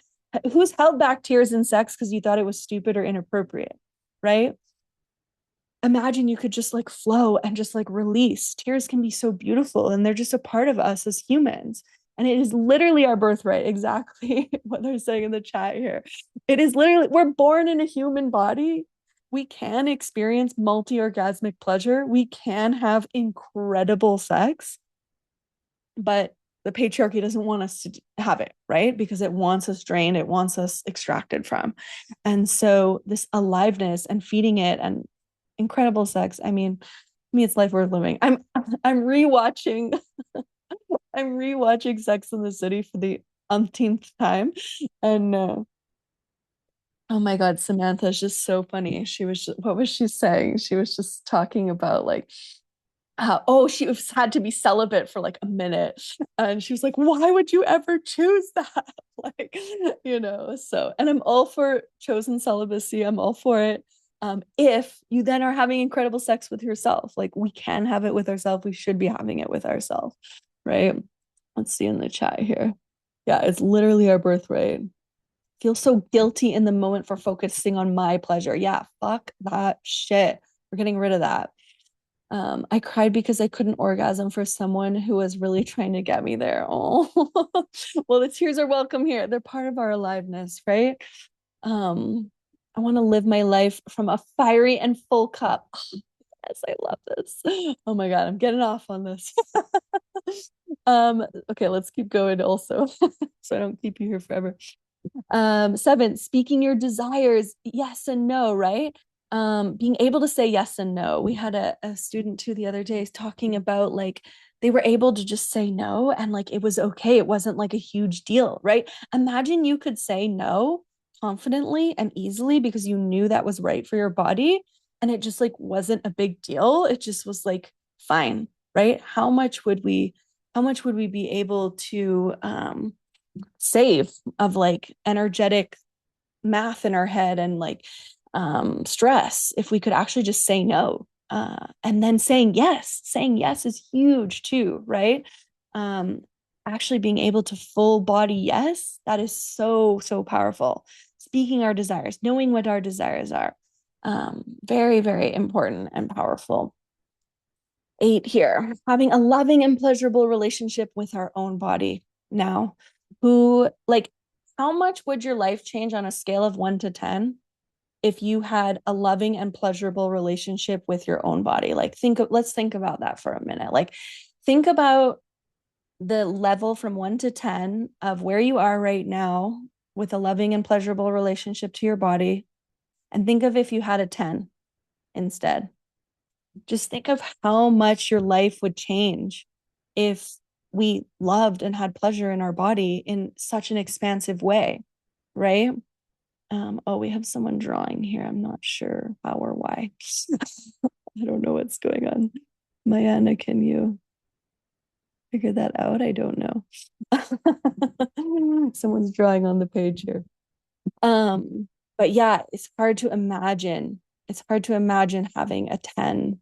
Who's held back tears in sex because you thought it was stupid or inappropriate, right? Imagine you could just like flow and just like release. Tears can be so beautiful and they're just a part of us as humans. And it is literally our birthright, exactly what they're saying in the chat here. It is literally, we're born in a human body. We can experience multi orgasmic pleasure. We can have incredible sex, but the patriarchy doesn't want us to have it, right? Because it wants us drained, it wants us extracted from. And so this aliveness and feeding it and incredible sex, I mean, it's life worth living. I'm rewatching I'm rewatching Sex in the City for the umpteenth time. And oh my God, Samantha's just so funny. What was she saying? She was just talking about like she was, had to be celibate for like a minute. And she was like, why would you ever choose that? Like, so, and I'm all for chosen celibacy. I'm all for it. If you then are having incredible sex with yourself, like we can have it with ourselves, we should be having it with ourselves, right? Let's see in the chat here. Yeah, it's literally our birthright. Feel so guilty in the moment for focusing on my pleasure. Yeah, fuck that shit. We're getting rid of that. I cried because I couldn't orgasm for someone who was really trying to get me there. Oh, well, the tears are welcome here. They're part of our aliveness, right? I want to live my life from a fiery and full cup. Oh, yes, I love this. Oh my God, I'm getting off on this. Okay, let's keep going also, so I don't keep you here forever. 7, speaking your desires, yes and no, right? Being able to say yes and no. We had a student too the other day talking about like they were able to just say no and like it was okay. It wasn't like a huge deal, right? Imagine you could say no confidently and easily because you knew that was right for your body and it just like wasn't a big deal. It just was like fine, right? How much would we be able to save of like energetic math in our head and like stress if we could actually just say no, and then saying yes is huge too, right? um, Actually being able to full body yes, that is so so powerful. Speaking our desires, knowing what our desires are, very very important and powerful. 8 here, having a loving and pleasurable relationship with our own body now. Who, like, how much would your life change on a scale of 1 to 10 if you had a loving and pleasurable relationship with your own body? Like, let's think about that for a minute. Like, think about the level from 1 to 10 of where you are right now with a loving and pleasurable relationship to your body, and think of if you had a 10 instead. Just think of how much your life would change if we loved and had pleasure in our body in such an expansive way, right? Oh, we have someone drawing here. I'm not sure how or why. I don't know what's going on. Mayana, can you figure that out? I don't know. Someone's drawing on the page here. But yeah, it's hard to imagine. It's hard to imagine having a 10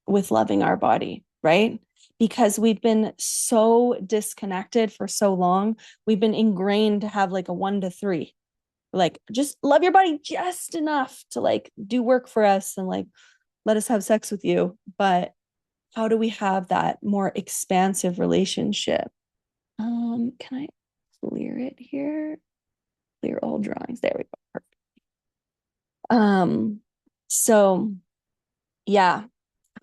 with loving our body, right? Because we've been so disconnected for so long. We've been ingrained to have like a 1 to 3, like just love your body just enough to like do work for us and like let us have sex with you. But how do we have that more expansive relationship? Can I clear it here? Clear all drawings. There we go. Perfect. So yeah,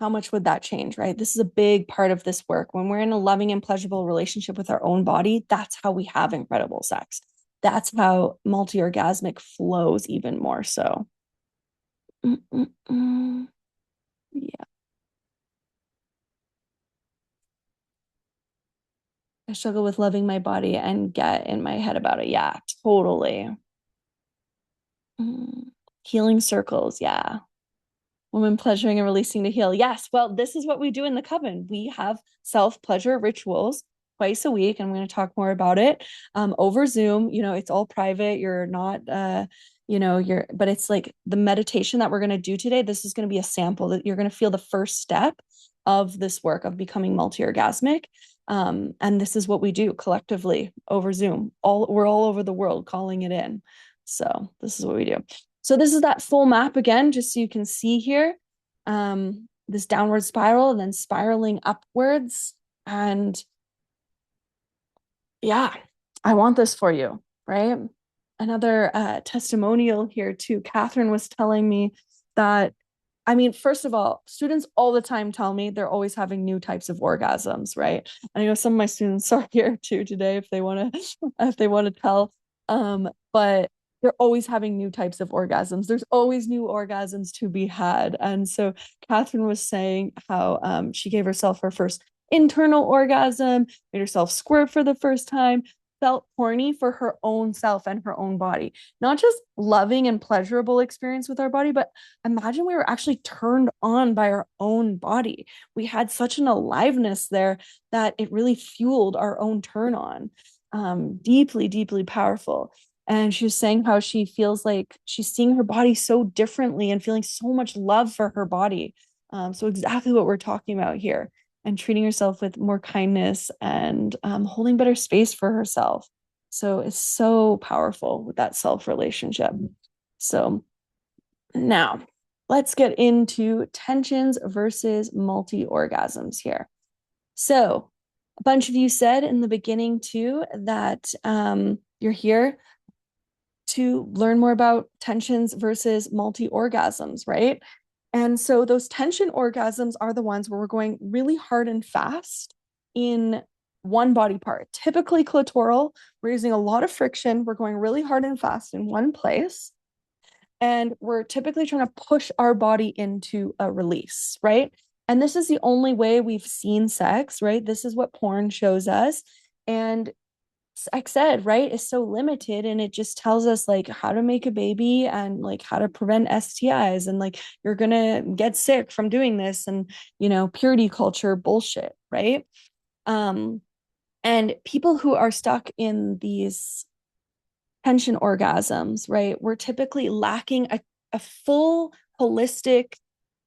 how much would that change, right? This is a big part of this work. When we're in a loving and pleasurable relationship with our own body, that's how we have incredible sex. That's how multi-orgasmic flows even more so. Mm-mm-mm. Yeah, I struggle with loving my body and get in my head about it. Yeah, totally. Mm. Healing circles. Yeah. Woman pleasuring and releasing to heal. Yes. Well, this is what we do in the coven. We have self pleasure rituals twice a week. And I'm going to talk more about it over Zoom. It's all private. You're not, but it's like the meditation that we're going to do today. This is going to be a sample that you're going to feel the first step of this work of becoming multi orgasmic. And this is what we do collectively over Zoom. We're all over the world calling it in. So this is what we do. So this is that full map again, just so you can see here, this downward spiral and then spiraling upwards. And yeah, I want this for you, right? Another testimonial here too. Catherine was telling me that, I mean, first of all, students all the time tell me they're always having new types of orgasms, right? And I know some of my students are here too today if they want to if they want to tell. But they're always having new types of orgasms. There's always new orgasms to be had. And so Catherine was saying how she gave herself her first internal orgasm, made herself squirt for the first time, felt horny for her own self and her own body. Not just loving and pleasurable experience with our body, but imagine we were actually turned on by our own body. We had such an aliveness there that it really fueled our own turn on. Deeply, deeply powerful. And she was saying how she feels like she's seeing her body so differently and feeling so much love for her body. So exactly what we're talking about here, and treating herself with more kindness and holding better space for herself. So it's so powerful with that self relationship. So now let's get into tensions versus multi orgasms here. So a bunch of you said in the beginning too that you're here to learn more about tensions versus multi orgasms, right? And so those tension orgasms are the ones where we're going really hard and fast in one body part, typically clitoral. We're using a lot of friction. We're going really hard and fast in one place. And we're typically trying to push our body into a release, right? And this is the only way we've seen sex, right? This is what porn shows us. And sex ed, right, is so limited, and it just tells us like how to make a baby and like how to prevent STIs and like you're gonna get sick from doing this, and purity culture bullshit, right? um and people who are stuck in these tension orgasms, right, we're typically lacking a full holistic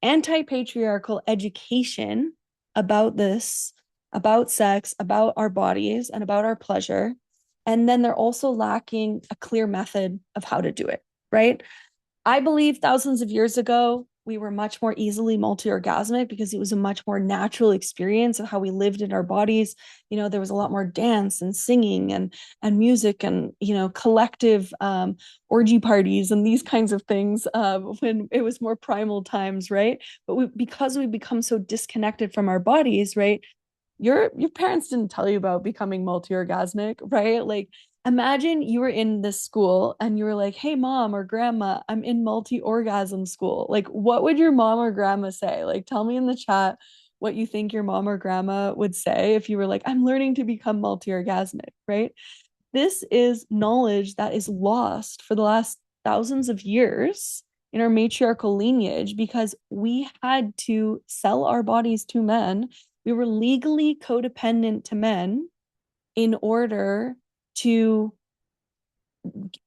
anti-patriarchal education about this, about sex, about our bodies, and about our pleasure. And then they're also lacking a clear method of how to do it, right? I believe thousands of years ago, we were much more easily multi-orgasmic because it was a much more natural experience of how we lived in our bodies. There was a lot more dance and singing and music and collective orgy parties and these kinds of things when it was more primal times, right? But because we become so disconnected from our bodies, right? Your parents didn't tell you about becoming multi-orgasmic, right? Like imagine you were in this school and you were like, hey mom or grandma, I'm in multi-orgasm school. Like what would your mom or grandma say? Like tell me in the chat what you think your mom or grandma would say if you were like, I'm learning to become multi-orgasmic, right? This is knowledge that is lost for the last thousands of years in our matriarchal lineage because we had to sell our bodies to men. We were legally codependent to men in order to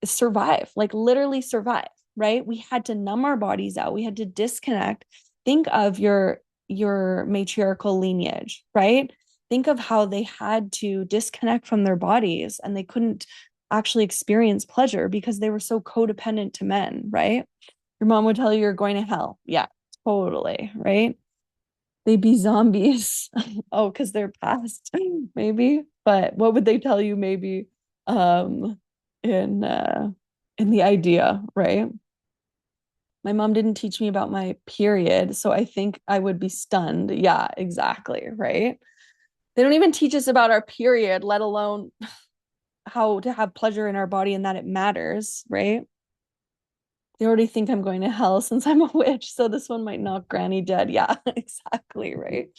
survive, like literally survive, right? We had to numb our bodies out. We had to disconnect. Think of your matriarchal lineage, right? Think of how they had to disconnect from their bodies and they couldn't actually experience pleasure because they were so codependent to men, right? Your mom would tell you you're going to hell. Yeah, totally, right? They'd be zombies. Oh, because they're past, maybe. But what would they tell you maybe um in the idea, right? My mom didn't teach me about my period, so I think I would be stunned. Yeah, exactly, right? They don't even teach us about our period, let alone how to have pleasure in our body and that it matters, right? They already think I'm going to hell since I'm a witch, so this one might knock granny dead. Yeah, exactly, right?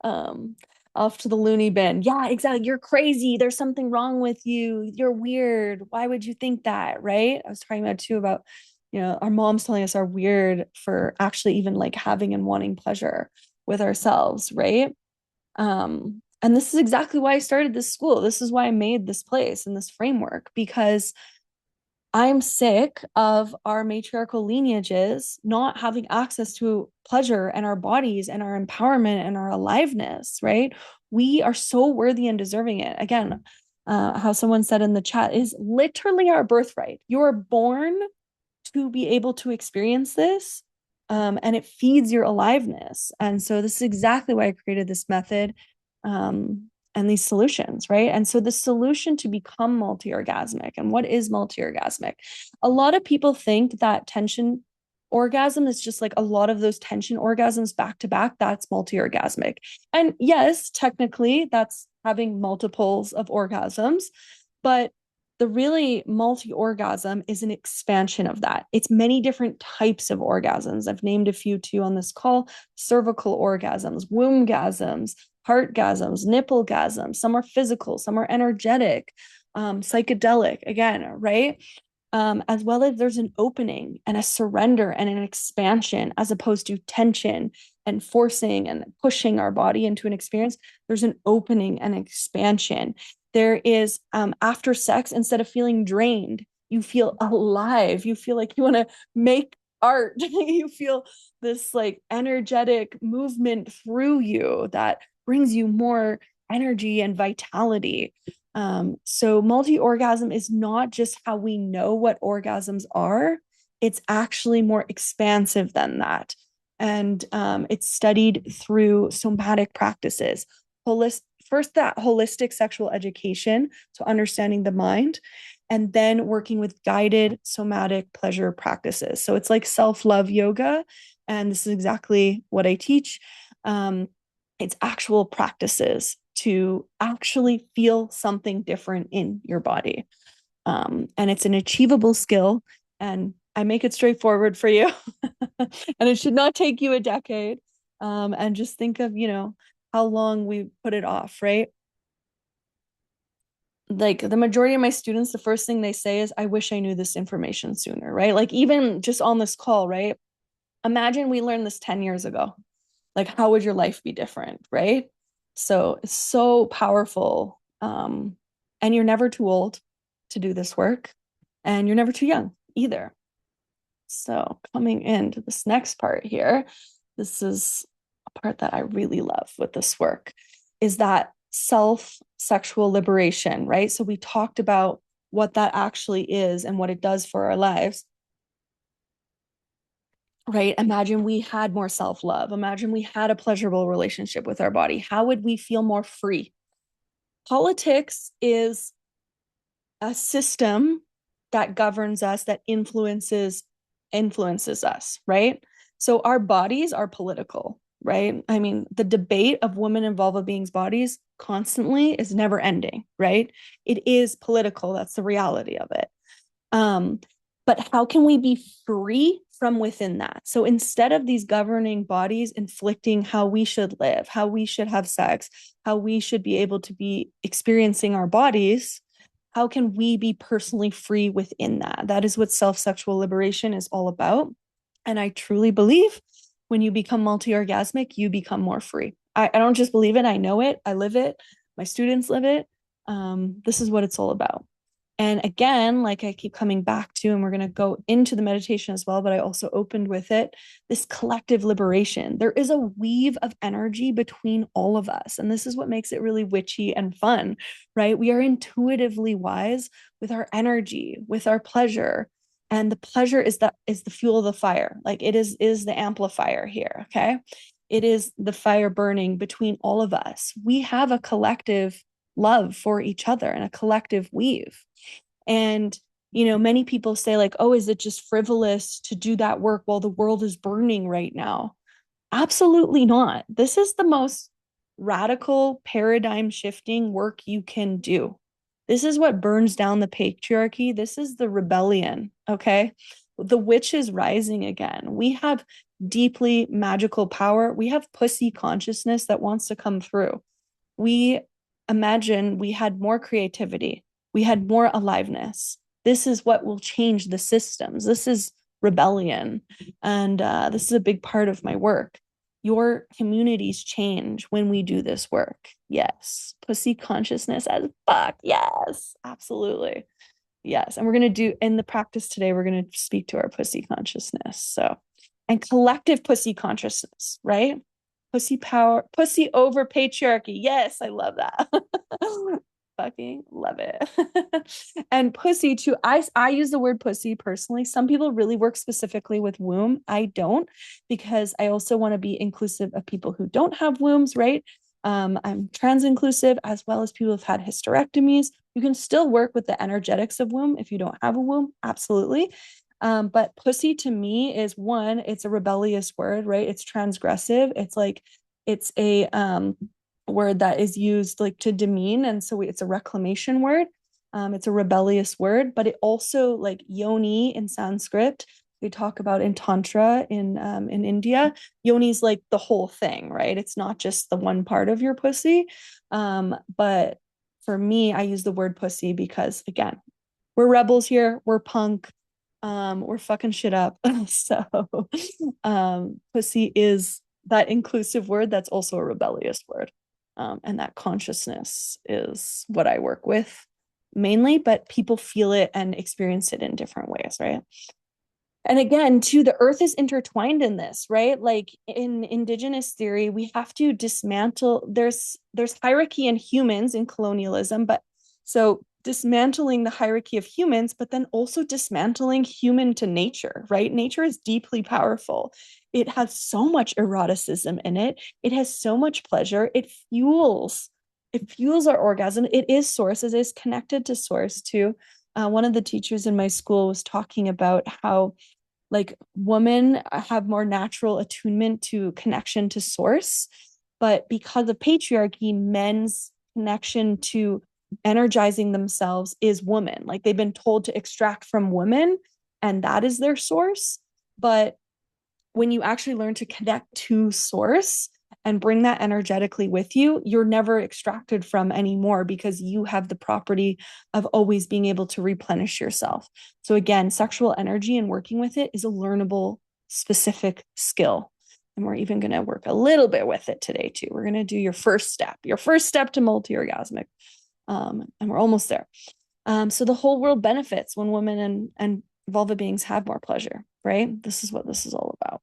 Um, Off to the loony bin. Yeah, exactly. You're crazy. There's something wrong with you. You're weird. Why would you think that, right? I was talking about too about, our moms telling us are weird for actually even like having and wanting pleasure with ourselves, right? And this is exactly why I started this school. This is why I made this place and this framework because I'm sick of our matriarchal lineages not having access to pleasure and our bodies and our empowerment and our aliveness, right? We are so worthy and deserving it. Again, how someone said in the chat is literally our birthright. You are born to be able to experience this. And it feeds your aliveness. And so this is exactly why I created this method and these solutions, right? And so the solution to become multi-orgasmic, and what is multi-orgasmic? A lot of people think that tension orgasm is just like a lot of those tension orgasms back to back. That's multi-orgasmic. And yes, technically that's having multiples of orgasms, but the really multi-orgasm is an expansion of that. It's many different types of orgasms. I've named a few too on this call: cervical orgasms, wombgasms, heartgasms, nipplegasms. Some are physical, some are energetic, psychedelic, again, right? As well as there's an opening and a surrender and an expansion as opposed to tension and forcing and pushing our body into an experience. There's an opening and expansion. There is after sex, instead of feeling drained, you feel alive. You feel like you want to make art. You feel this like energetic movement through you that brings you more energy and vitality. So multi-orgasm is not just how we know what orgasms are, it's actually more expansive than that. And it's studied through somatic practices. First, that holistic sexual education, so understanding the mind, and then working with guided somatic pleasure practices. So it's like self-love yoga, and this is exactly what I teach. It's actual practices to actually feel something different in your body. And it's an achievable skill. And I make it straightforward for you. And it should not take you a decade. And just think of, how long we put it off, right? Like the majority of my students, the first thing they say is, I wish I knew this information sooner, right? Like even just on this call, right? Imagine we learned this 10 years ago. Like, how would your life be different, right? So it's so powerful. And you're never too old to do this work, and you're never too young either. So coming into this next part here, this is a part that I really love with this work, is that self-sexual liberation, right? So we talked about what that actually is and what it does for our lives, right? Imagine we had more self-love. Imagine we had a pleasurable relationship with our body. How would we feel more free? Politics is a system that governs us, that influences us, right? So our bodies are political, right? I mean, the debate of women and vulva beings' bodies constantly is never ending, right? It is political. That's the reality of it. Um, but how can we be free from within that? So instead of these governing bodies inflicting how we should live, how we should have sex, how we should be able to be experiencing our bodies, how can we be personally free within that? That is what self-sexual liberation is all about. And I truly believe when you become multi-orgasmic, you become more free. I don't just believe it, I know it, I live it, my students live it. This is what it's all about. And again, like I keep coming back to, and we're going to go into the meditation as well, but I also opened with it, this collective liberation. There is a weave of energy between all of us. And this is what makes it really witchy and fun, right? We are intuitively wise with our energy, with our pleasure. And the pleasure is the fuel of the fire. Like it is the amplifier here. Okay. It is the fire burning between all of us. We have a collective love for each other and a collective weave. And Many people say, like, oh, is it just frivolous to do that work while the world is burning right now? Absolutely not. This is the most radical paradigm shifting work you can do. This is what burns down the patriarchy. This is the rebellion. Okay. The witch is rising again. We have deeply magical power. We have pussy consciousness that wants to come through. We imagine we had more creativity, we had more aliveness. This is what will change the systems. This is rebellion. And this is a big part of my work. Your communities change when we do this work. Yes. Pussy consciousness as fuck. Yes. Absolutely. Yes. And we're going to do in the practice today, we're going to speak to our pussy consciousness. So, and collective pussy consciousness, right? Pussy power, pussy over patriarchy. Yes, I love that. Fucking love it. And pussy too. I use the word pussy personally. Some people really work specifically with womb. I don't, because I also want to be inclusive of people who don't have wombs, right? I'm trans inclusive, as well as people who've had hysterectomies. You can still work with the energetics of womb if you don't have a womb, absolutely. But pussy to me is one, it's a rebellious word, right? It's transgressive. It's like, it's a word that is used like to demean. And so it's a reclamation word. It's a rebellious word, but it also, like yoni in Sanskrit, we talk about in Tantra in India, yoni is like the whole thing, right? It's not just the one part of your pussy. But for me, I use the word pussy because, again, we're rebels here. We're punk. We're fucking shit up. So pussy is that inclusive word that's also a rebellious word. And that consciousness is what I work with mainly, but people feel it and experience it in different ways, right? And again, too, the earth is intertwined in this, right? Like in indigenous theory, we have to dismantle, there's hierarchy in humans in colonialism, but so dismantling the hierarchy of humans, but then also dismantling human to nature, right? Nature is deeply powerful. It has so much eroticism in it. It has so much pleasure. It fuels our orgasm. It is source. It is connected to source too. One of the teachers in my school was talking about how, like, women have more natural attunement to connection to source, but because of patriarchy, men's connection to energizing themselves is woman. Like, they've been told to extract from women, and that is their source. But when you actually learn to connect to source and bring that energetically with you, you're never extracted from anymore, because you have the property of always being able to replenish yourself. So again, sexual energy and working with it is a learnable, specific skill. And we're even going to work a little bit with it today too. We're going to do your first step to multi-orgasmic. And we're almost there. So the whole world benefits when women and vulva beings have more pleasure, right? This is what this is all about.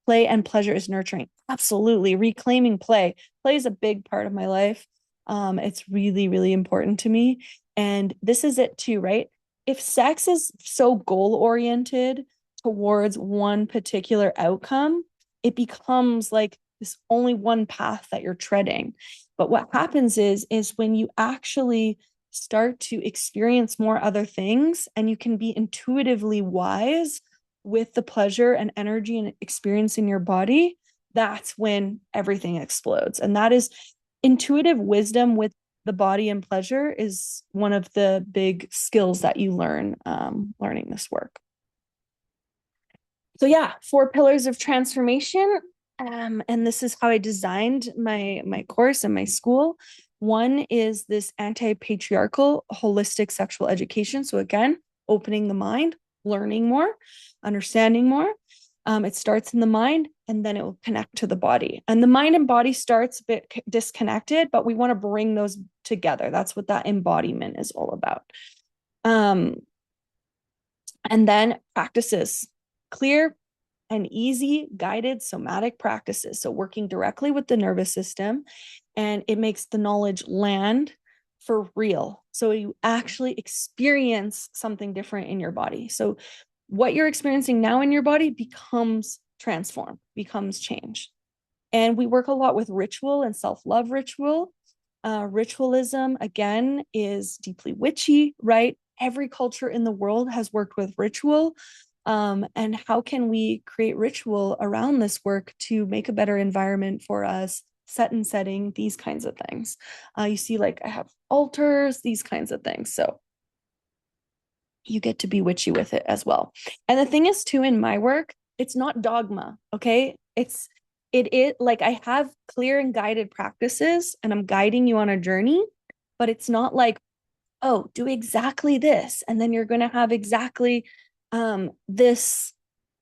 Play and pleasure is nurturing. Absolutely. Reclaiming play. Play is a big part of my life. It's really, really important to me. And this is it too, right? If sex is so goal oriented towards one particular outcome, it becomes like this only one path that you're treading. But what happens is when you actually start to experience more other things, and you can be intuitively wise with the pleasure and energy and experience in your body, that's when everything explodes. And that is intuitive wisdom with the body and pleasure is one of the big skills that you learn learning this work. So yeah, 4 pillars of transformation. And this is how I designed my course and my school. One is this anti-patriarchal holistic sexual education. So again, opening the mind, learning more, understanding more. It starts in the mind, and then it will connect to the body. And the mind and body starts a bit disconnected, but we want to bring those together. That's what that embodiment is all about. And then practices, clear and easy guided somatic practices. So working directly with the nervous system, and it makes the knowledge land for real. So you actually experience something different in your body. So what you're experiencing now in your body becomes transformed, becomes changed. And we work a lot with ritual and self-love ritual. Ritualism, again, is deeply witchy, right? every culture in the world has worked with ritual. And how can we create ritual around this work to make a better environment for us, set and setting, these kinds of things. You see, like I have altars, these kinds of things. So you get to be witchy with it as well. And the thing is, too, in my work, it's not dogma, okay? It like I have clear and guided practices and I'm guiding you on a journey, but it's not like, oh, do exactly this, and then you're going to have exactly this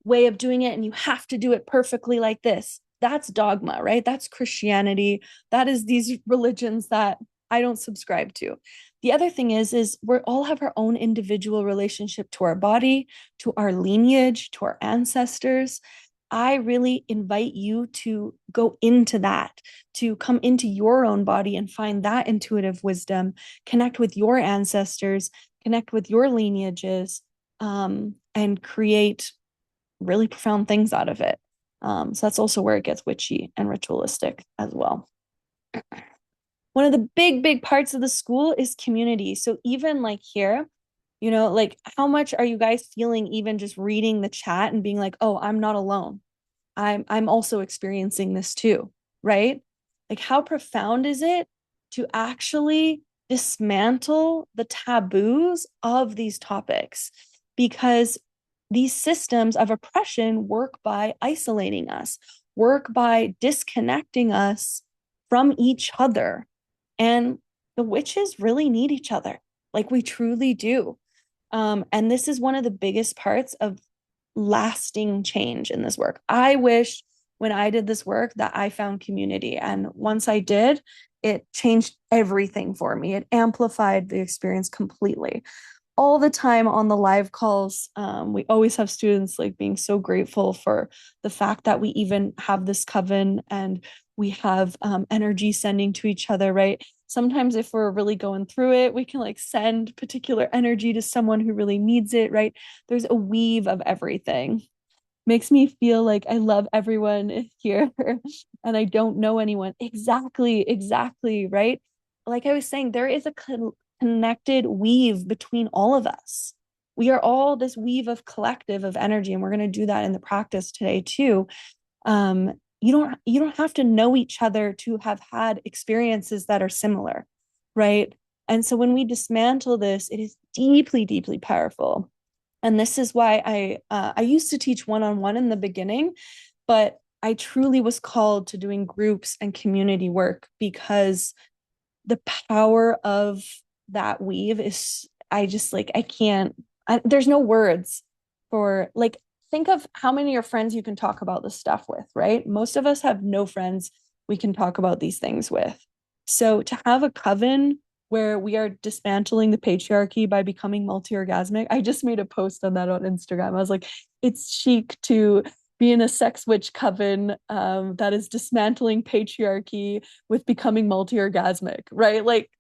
way of doing it, and you have to do it perfectly like this. That's dogma, right? That's Christianity. That is these religions that I don't subscribe to. The other thing is we all have our own individual relationship to our body, to our lineage, to our ancestors. I really invite you to go into that, to come into your own body and find that intuitive wisdom, connect with your ancestors, connect with your lineages, and create really profound things out of it. So that's also where it gets witchy and ritualistic as well. One of the big parts of the school is community. So even like here, like how much are you guys feeling even just reading the chat and being like, oh, I'm not alone. I'm also experiencing this too, right? Like how profound is it to actually dismantle the taboos of these topics? Because these systems of oppression work by isolating us, work by disconnecting us from each other. And the witches really need each other. Like we truly do. And this is one of the biggest parts of lasting change in this work. I wish when I did this work that I found community. And once I did, it changed everything for me. It amplified the experience completely. All the time on the live calls, we always have students like being so grateful for the fact that we even have this coven and we have energy sending to each other, right? Sometimes if we're really going through it, we can like send particular energy to someone who really needs it, right? There's a weave of everything. Makes me feel like I love everyone here and I don't know anyone. Exactly, right? Like I was saying, there is a connected weave between all of us. We are all this weave of collective of energy, and we're going to do that in the practice today too. You don't have to know each other to have had experiences that are similar, right? And so when we dismantle this, it is deeply powerful. And this is why I used to teach one-on-one in the beginning, but I truly was called to doing groups and community work because the power of that weave is, I just like I can't there's no words for like, think of how many of your friends you can talk about this stuff with, right? Most of us have no friends we can talk about these things with. So to have a coven where we are dismantling the patriarchy by becoming multi-orgasmic. I just made a post on that on Instagram. I was like, it's chic to be in a sex witch coven that is dismantling patriarchy with becoming multi-orgasmic, right? Like,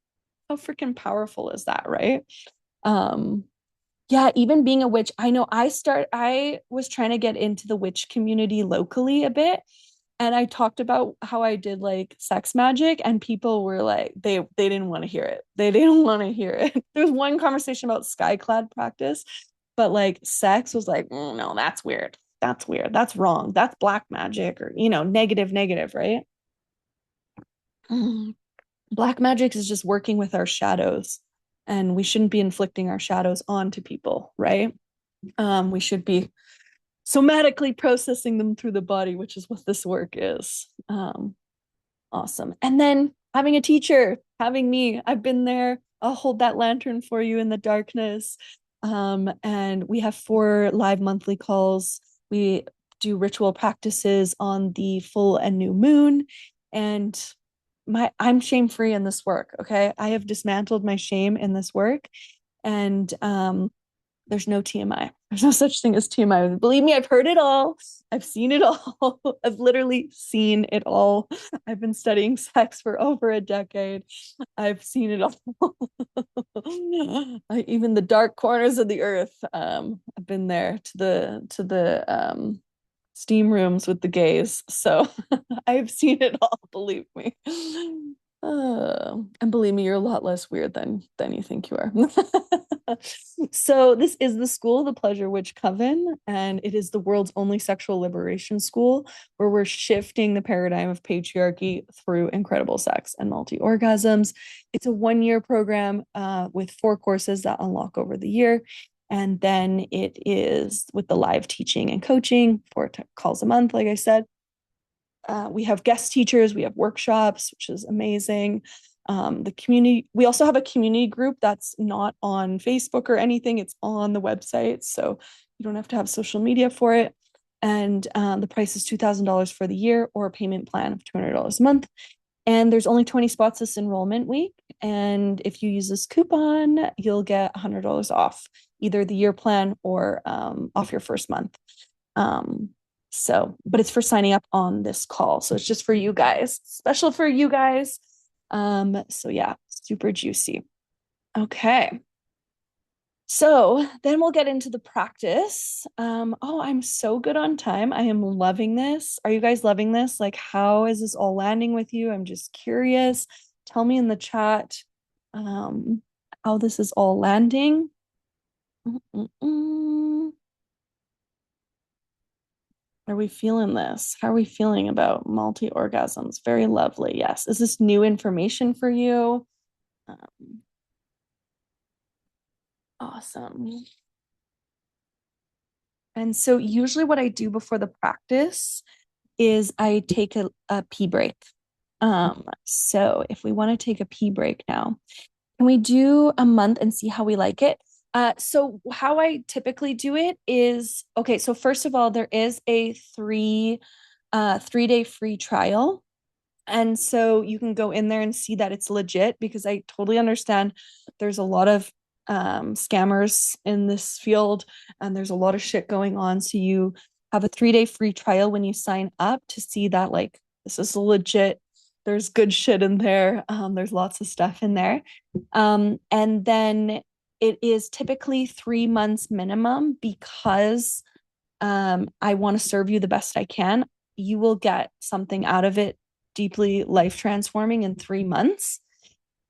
how freaking powerful is that, right? Um, yeah, even being a witch, I know I was trying to get into the witch community locally a bit. And I talked about how I did like sex magic, and people were like, they didn't want to hear it. They didn't want to hear it. There was one conversation about skyclad practice, but like sex was like, no, that's weird. That's weird. That's wrong. That's black magic, or negative, right? Black magic is just working with our shadows, and we shouldn't be inflicting our shadows onto people, right? We should be somatically processing them through the body, which is what this work is. Awesome. And then having a teacher, having me, I've been there. I'll hold that lantern for you in the darkness. And we have 4 live monthly calls. We do ritual practices on the full and new moon. And I'm shame free in this work. Okay. I have dismantled my shame in this work. And there's no TMI. There's no such thing as TMI. Believe me, I've heard it all. I've seen it all. I've literally seen it all. I've been studying sex for over a decade. I've seen it all. Even the dark corners of the earth. I've been there to the steam rooms with the gays. So I've seen it all, believe me. And believe me, you're a lot less weird than you think you are. So this is the school, the Pleasure Witch Coven, and it is the world's only sexual liberation school where we're shifting the paradigm of patriarchy through incredible sex and multi-orgasms. It's a 1-year program with 4 courses that unlock over the year. And then it is with the live teaching and coaching, 4 calls a month, like I said. We have guest teachers, we have workshops, which is amazing. The community, we also have a community group that's not on Facebook or anything, it's on the website, so you don't have to have social media for it. And the price is $2,000 for the year, or a payment plan of $200 a month. And there's only 20 spots this enrollment week. And if you use this coupon, you'll get $100 off either the year plan or off your first month. But it's for signing up on this call. So it's just for you guys, special for you guys. So yeah, super juicy. Okay. So then we'll get into the practice. Oh, I'm so good on time. I am loving this. Are you guys loving this? Like, how is this all landing with you? I'm just curious. Tell me in the chat how this is all landing. Are we feeling this? How are we feeling about multi-orgasms? Very lovely. Yes. Is this new information for you? Awesome. And so usually what I do before the practice is I take a pee break. So if we want to take a pee break now, can we do a month and see how we like it? So how I typically do it is, okay, so first of all, there is a 3-day free trial. And so you can go in there and see that it's legit, because I totally understand there's a lot of scammers in this field and there's a lot of shit going on. So you have a 3-day free trial when you sign up to see that like this is legit. There's good shit in there. There's lots of stuff in there. And then it is typically 3 months minimum, because I want to serve you the best I can. You will get something out of it deeply life transforming in 3 months.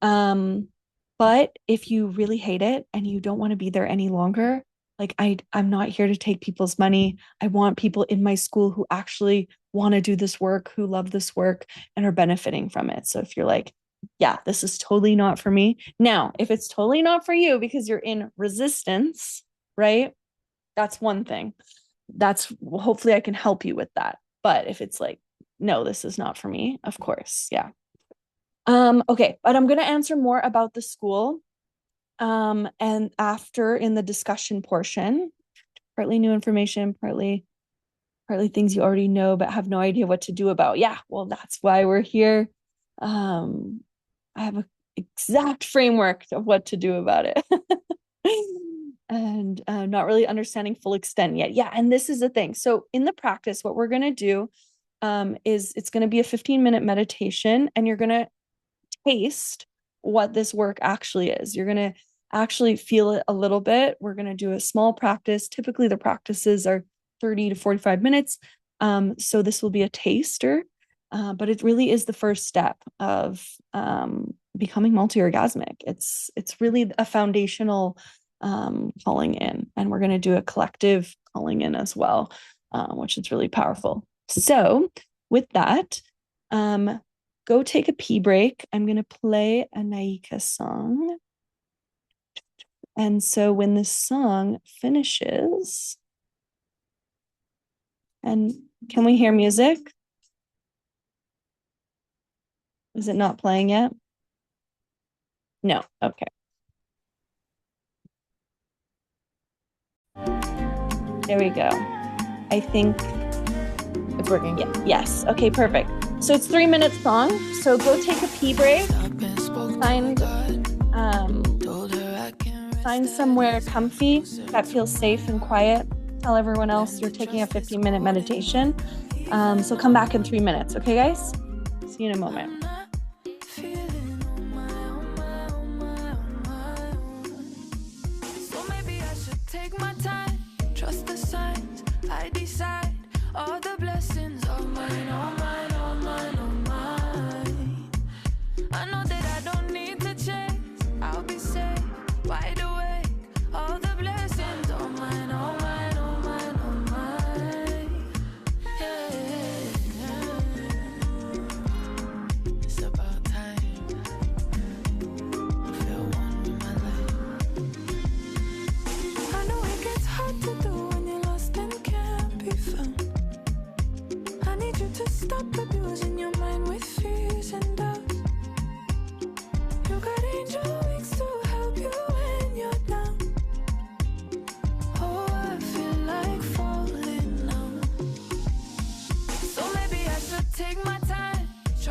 But if you really hate it and you don't want to be there any longer, like I'm not here to take people's money. I want people in my school who actually want to do this work, who love this work and are benefiting from it. So if you're like, yeah, this is totally not for me. Now, if it's totally not for you because you're in resistance, right? That's one thing. That's hopefully I can help you with that. But if it's like, no, this is not for me, of course. Yeah. Okay, but I'm going to answer more about the school and after in the discussion portion, partly new information, partly things you already know but have no idea what to do about. Yeah, well, that's why we're here. I have an exact framework of what to do about it. And not really understanding full extent yet. Yeah, and this is the thing. So in the practice, what we're going to do is it's going to be a 15-minute meditation, and you're going to taste what this work actually is. You're going to actually feel it a little bit. We're going to do a small practice. Typically, the practices are 30 to 45 minutes. So this will be a taster, but it really is the first step of becoming multi-orgasmic. It's really a foundational calling in, and we're going to do a collective calling in as well, which is really powerful. So with that, go take a pee break. I'm going to play a Naika song. And so when this song finishes, and can we hear music? Is it not playing yet? No. Okay. There we go. I think it's working. Yeah, yes. Okay, perfect. So it's 3 minutes song. So go take a pee break. Find somewhere comfy that feels safe and quiet. Tell everyone else you're taking a 15-minute meditation. So come back in 3 minutes. Okay, guys? See you in a moment. All the blessings are mine, all mine, all mine, all mine. I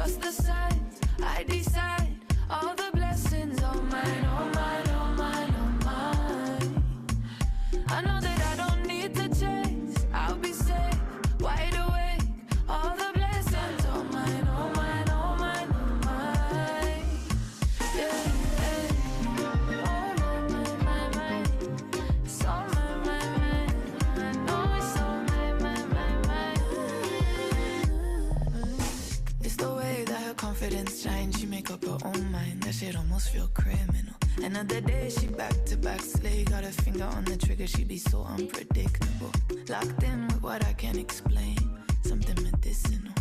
trust the signs. I decide all the blessings are mine, all mine, all mine, all mine. I know that I don't need to chase. I'll be safe, wide awake. All the blessings are mine, all mine, all mine, all mine. Yeah, yeah. All mine, mine, mine. It's all mine, mine, mine. I know it's all mine, mine, mine, mine. It's the way that her confidence shines. She make up her own mind. That shit almost feel criminal. Another day, she back to back slay. Got her finger on the trigger, she be so unpredictable. Locked in with what I can't explain. Something medicinal.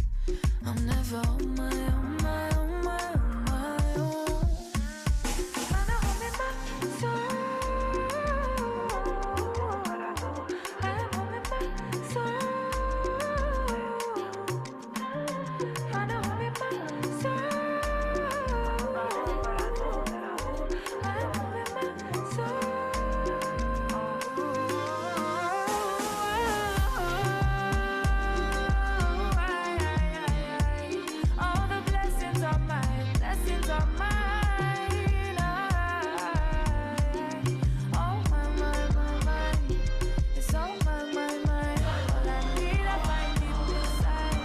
I'm never on my, on my, on my, on my own. Tryna hold me back, so I'm holding back, so tryna hold me back, so all the blessings are mine, blessings are mine. Oh my, it's all my. All I need, I find deep inside.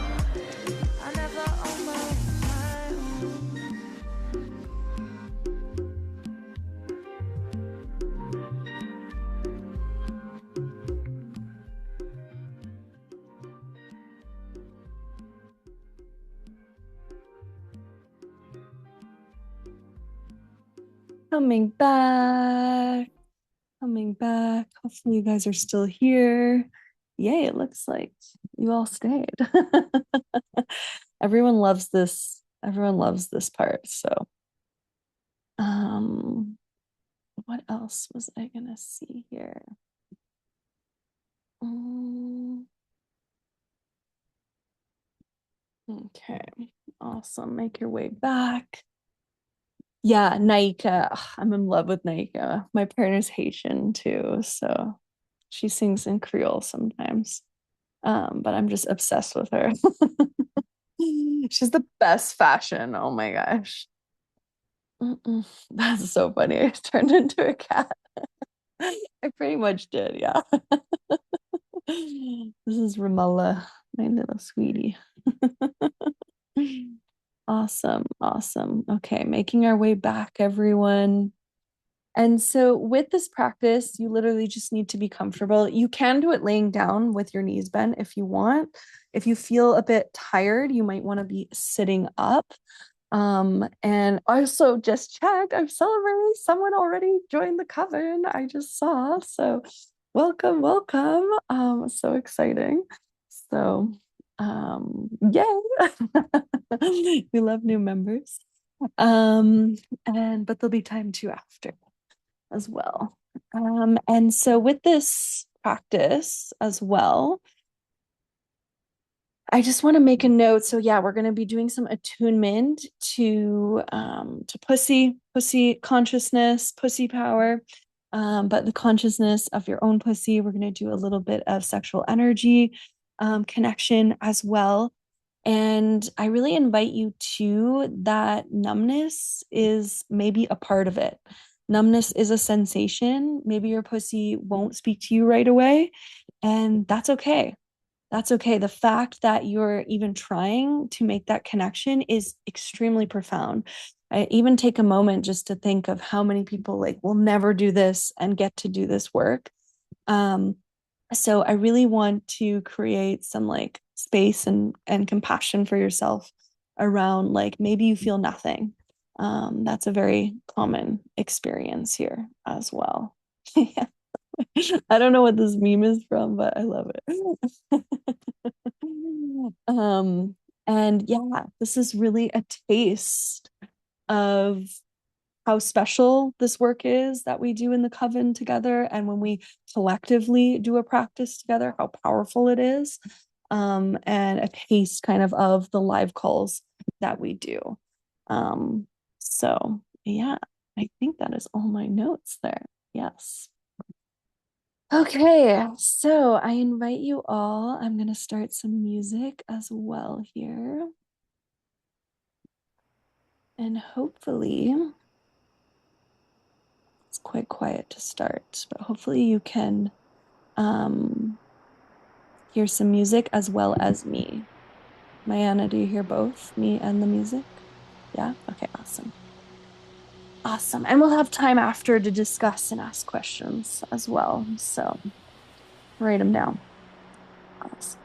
I never own my own. Coming back, coming back. Hopefully, you guys are still here. Yay, it looks like you all stayed. Everyone loves this. Everyone loves this part. So, um, what else was I gonna see here? Mm, okay, awesome. Make your way back. Yeah, Naika. Ugh, I'm in love with Naika. My partner's Haitian too, so she sings in Creole sometimes. But I'm just obsessed with her. She's the best fashion. Oh my gosh. Mm-mm. That's so funny. I turned into a cat. I pretty much did, yeah. This is Ramallah, my little sweetie. Awesome, awesome. Okay, making our way back, everyone. And so with this practice, you literally just need to be comfortable. You can do it laying down with your knees bent if you want. If you feel a bit tired, you might want to be sitting up. And also just check, I'm celebrating. Someone already joined the coven. I just saw. So welcome, welcome. So exciting. So yay. We love new members. And but there'll be time too after as well. And so with this practice as well, I just want to make a note. So yeah, we're going to be doing some attunement to pussy consciousness, pussy power, but the consciousness of your own pussy. We're going to do a little bit of sexual energy connection as well. And I really invite you to that numbness is maybe a part of it. Numbness is a sensation. Maybe your pussy won't speak to you right away, and that's okay. That's okay. The fact that you're even trying to make that connection is extremely profound. I even take a moment just to think of how many people like will never do this and get to do this work. Um, so I really want to create some like space and compassion for yourself around like maybe you feel nothing. That's a very common experience here as well. Yeah. I don't know what this meme is from, but I love it. Um, and yeah, this is really a taste of how special this work is that we do in the coven together. And when we collectively do a practice together, how powerful it is. And a taste kind of the live calls that we do. So yeah, I think that is all my notes there. Yes. Okay, so I invite you all. I'm going to start some music as well here. And hopefully, it's quite quiet to start, but hopefully you can hear some music as well as me. Mayana, do you hear both me and the music? Yeah? Okay, awesome. Awesome. And we'll have time after to discuss and ask questions as well. So write them down. Awesome.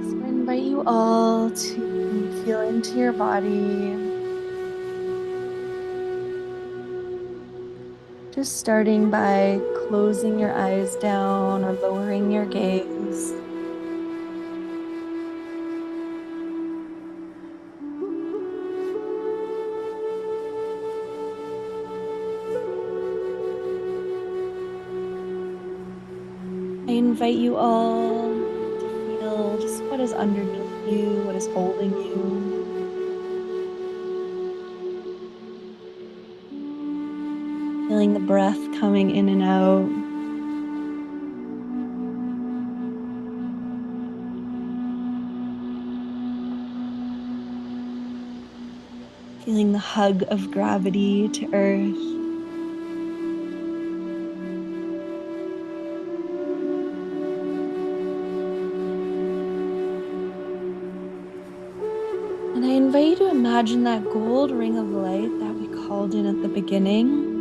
So I invite you all to feel into your body. Just starting by closing your eyes down or lowering your gaze. I invite you all to feel just what is underneath you, what is holding you. Feeling the breath coming in and out. Feeling the hug of gravity to earth. And I invite you to imagine that gold ring of light that we called in at the beginning,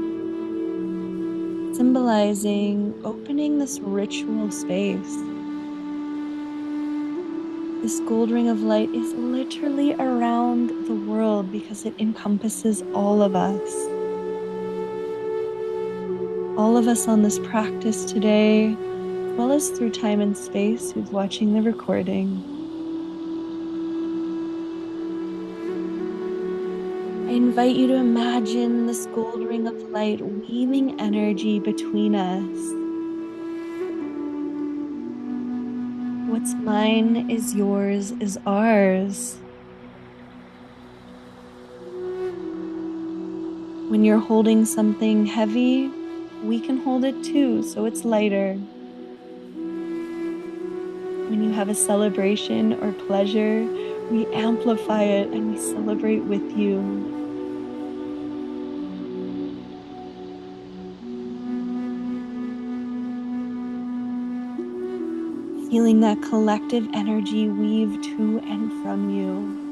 symbolizing opening this ritual space. This gold ring of light is literally around the world because it encompasses all of us. All of us on this practice today, as well as through time and space, who's watching the recording. I invite you to imagine this gold ring of light weaving energy between us. What's mine is yours is ours. When you're holding something heavy, we can hold it too, so it's lighter. When you have a celebration or pleasure, we amplify it and we celebrate with you. Feeling that collective energy weave to and from you.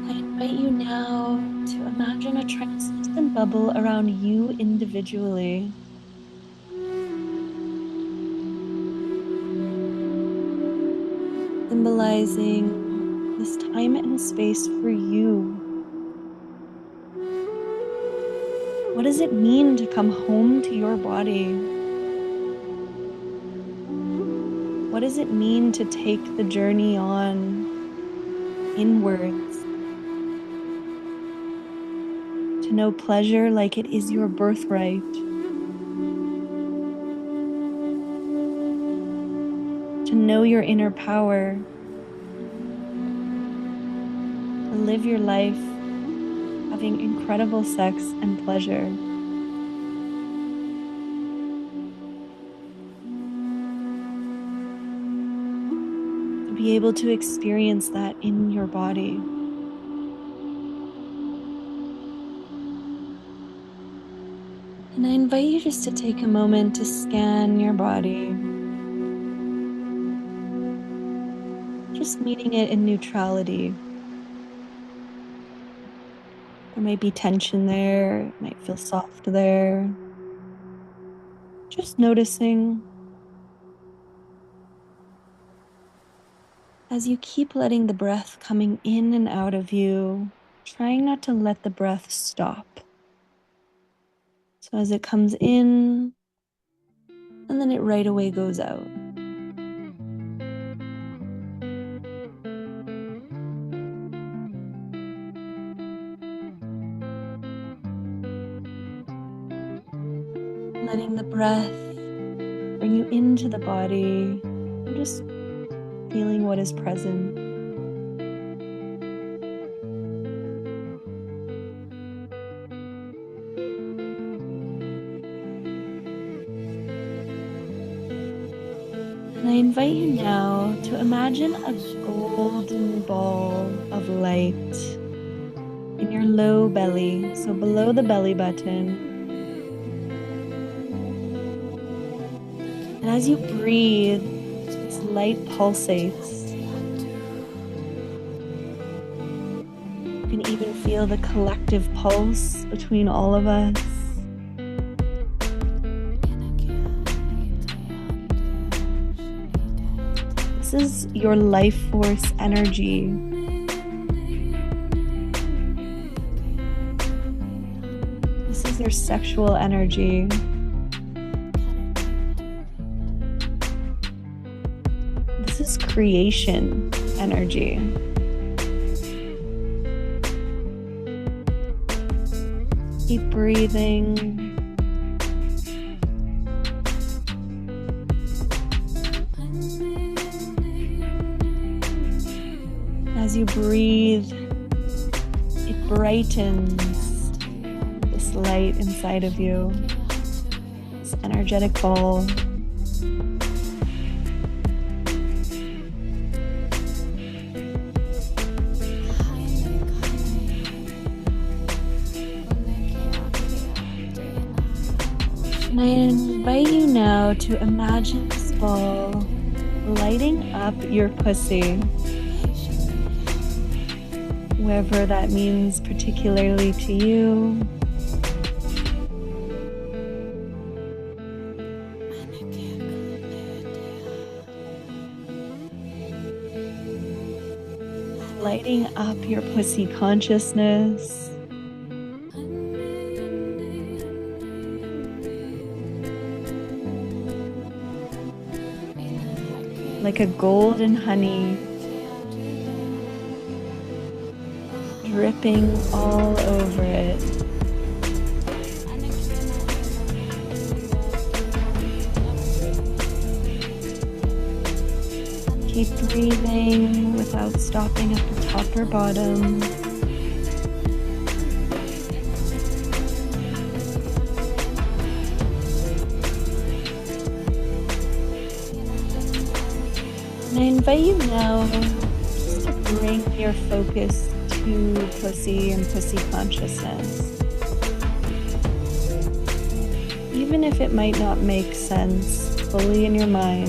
I invite you now to imagine a translucent bubble around you individually, symbolizing this time and space for you. What does it mean to come home to your body? What does it mean to take the journey on inwards? To know pleasure like it is your birthright. To know your inner power. To live your life having incredible sex and pleasure. To be able to experience that in your body. And I invite you just to take a moment to scan your body. Just meeting it in neutrality. There might be tension there, it might feel soft there. Just noticing as you keep letting the breath coming in and out of you, trying not to let the breath stop. So as it comes in, and then it right away goes out. Letting the breath bring you into the body and just feeling what is present. And I invite you now to imagine a golden ball of light in your low belly, so below the belly button. And as you breathe, this light pulsates. You can even feel the collective pulse between all of us. This is your life force energy. This is your sexual energy. This is creation energy. Keep breathing. As you breathe, it brightens this light inside of you, this energetic ball. And I invite you now to imagine this ball lighting up your pussy, wherever that means particularly to you. Lighting up your pussy consciousness. Like a golden honey dripping all over it. Keep breathing without stopping at the top or bottom. And I invite you now just to bring your focus to pussy and pussy consciousness. Even if it might not make sense fully in your mind,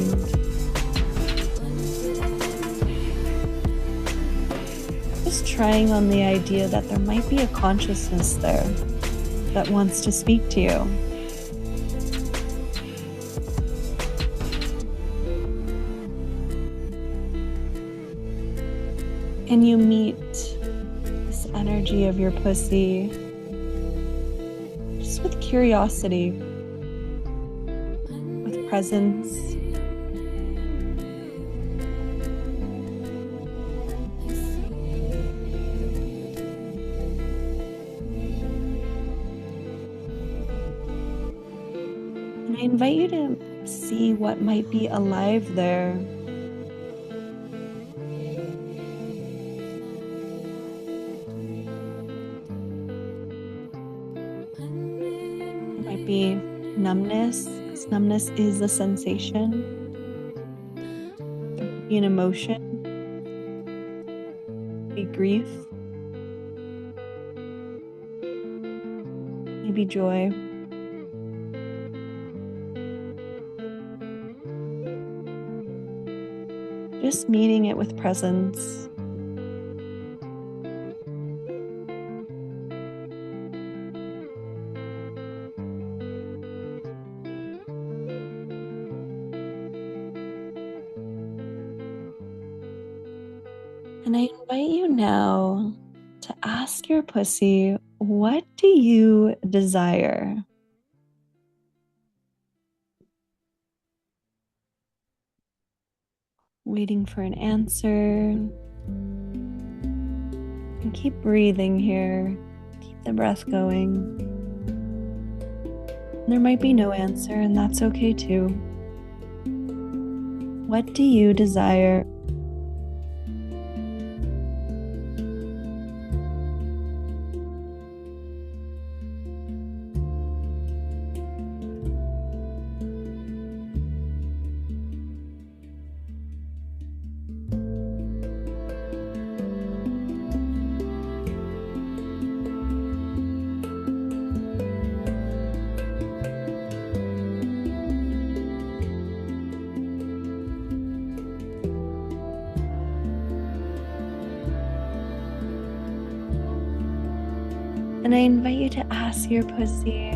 just trying on the idea that there might be a consciousness there that wants to speak to you. And you meet this energy of your pussy just with curiosity, with presence. And I invite you to see what might be alive there. Be numbness, because numbness is a sensation. Be an emotion. Be grief. Maybe joy. Just meeting it with presence. And I invite you now to ask your pussy, what do you desire? Waiting for an answer. And keep breathing here. Keep the breath going. There might be no answer, and that's okay too. What do you desire? And I invite you to ask your pussy,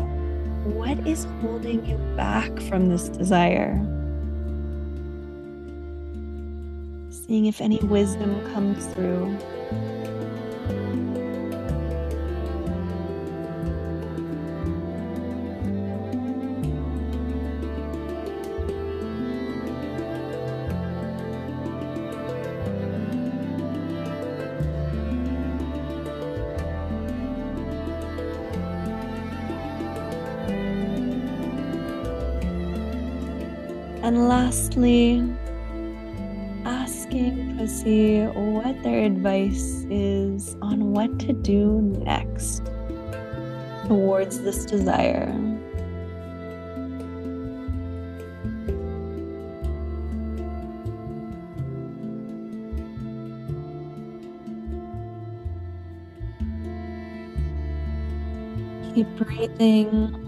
what is holding you back from this desire? Seeing if any wisdom comes through. And lastly, asking pussy what their advice is on what to do next towards this desire. Keep breathing.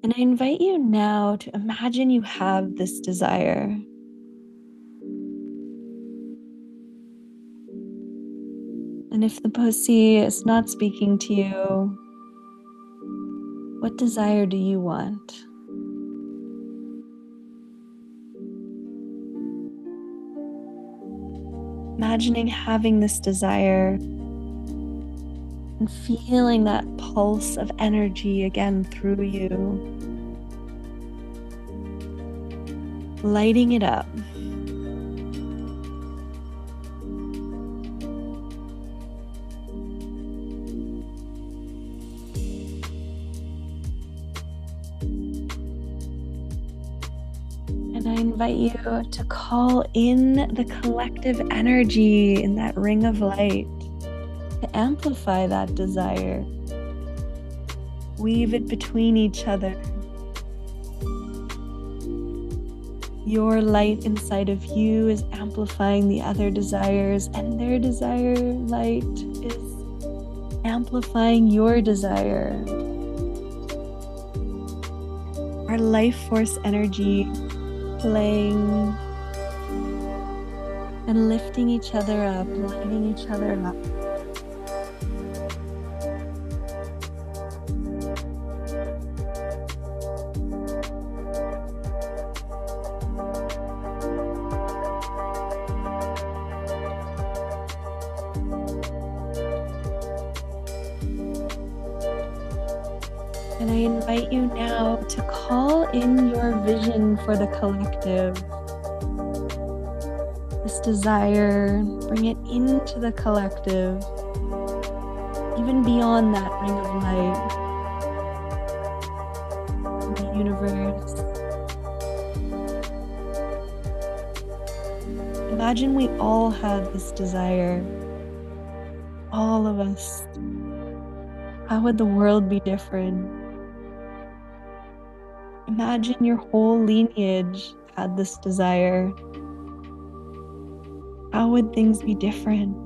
And I invite you now to imagine you have this desire. And if the pussy is not speaking to you, what desire do you want? Imagining having this desire and feeling that pulse of energy again through you, lighting it up. And I invite you to call in the collective energy in that ring of light to amplify that desire. Weave it between each other. Your light inside of you is amplifying the other desires, and their desire light is amplifying your desire. Our life force energy playing and lifting each other up, lighting each other up. And I invite you now to call in your vision for the collective. This desire, bring it into the collective, even beyond that ring of light, in the universe. Imagine we all have this desire, all of us. How would the world be different? Imagine your whole lineage had this desire. How would things be different?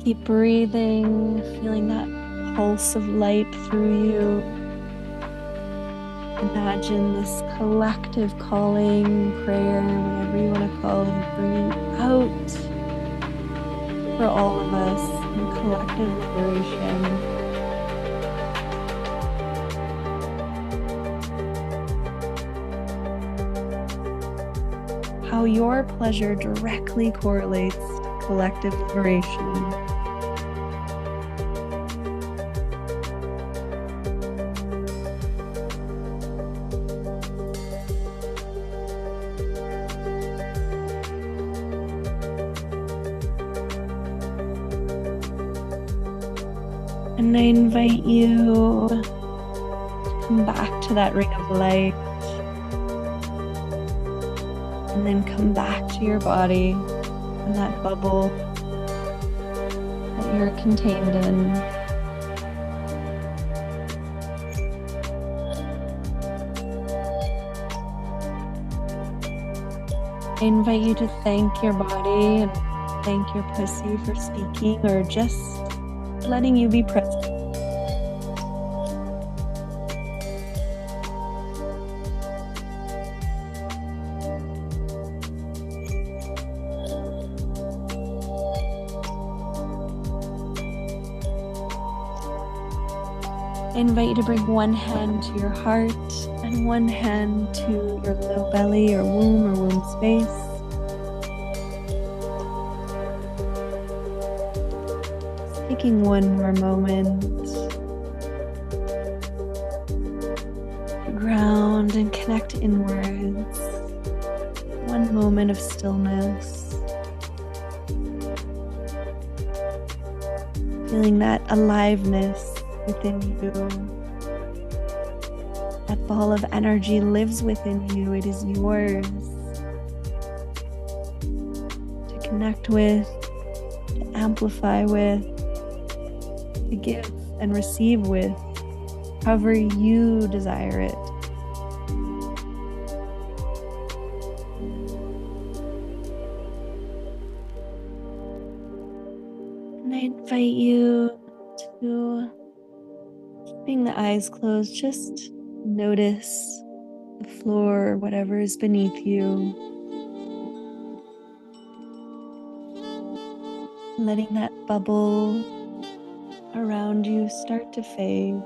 Keep breathing, feeling that pulse of light through you. Imagine this collective calling, prayer, whatever you want to call it, bringing out for all of us in collective liberation. How your pleasure directly correlates to collective liberation. And I invite you to come back to that ring of light. And then come back to your body and that bubble that you're contained in. I invite you to thank your body and thank your pussy for speaking or just letting you be present. I invite you to bring one hand to your heart and one hand to your low belly or womb space. Just taking one more moment to ground and connect inwards. One moment of stillness. Feeling that aliveness within you. That ball of energy lives within you. It is yours to connect with, to amplify with, to give and receive with, however you desire it. And I invite you to, keeping the eyes closed, just notice the floor, whatever is beneath you. Letting that bubble around you start to fade.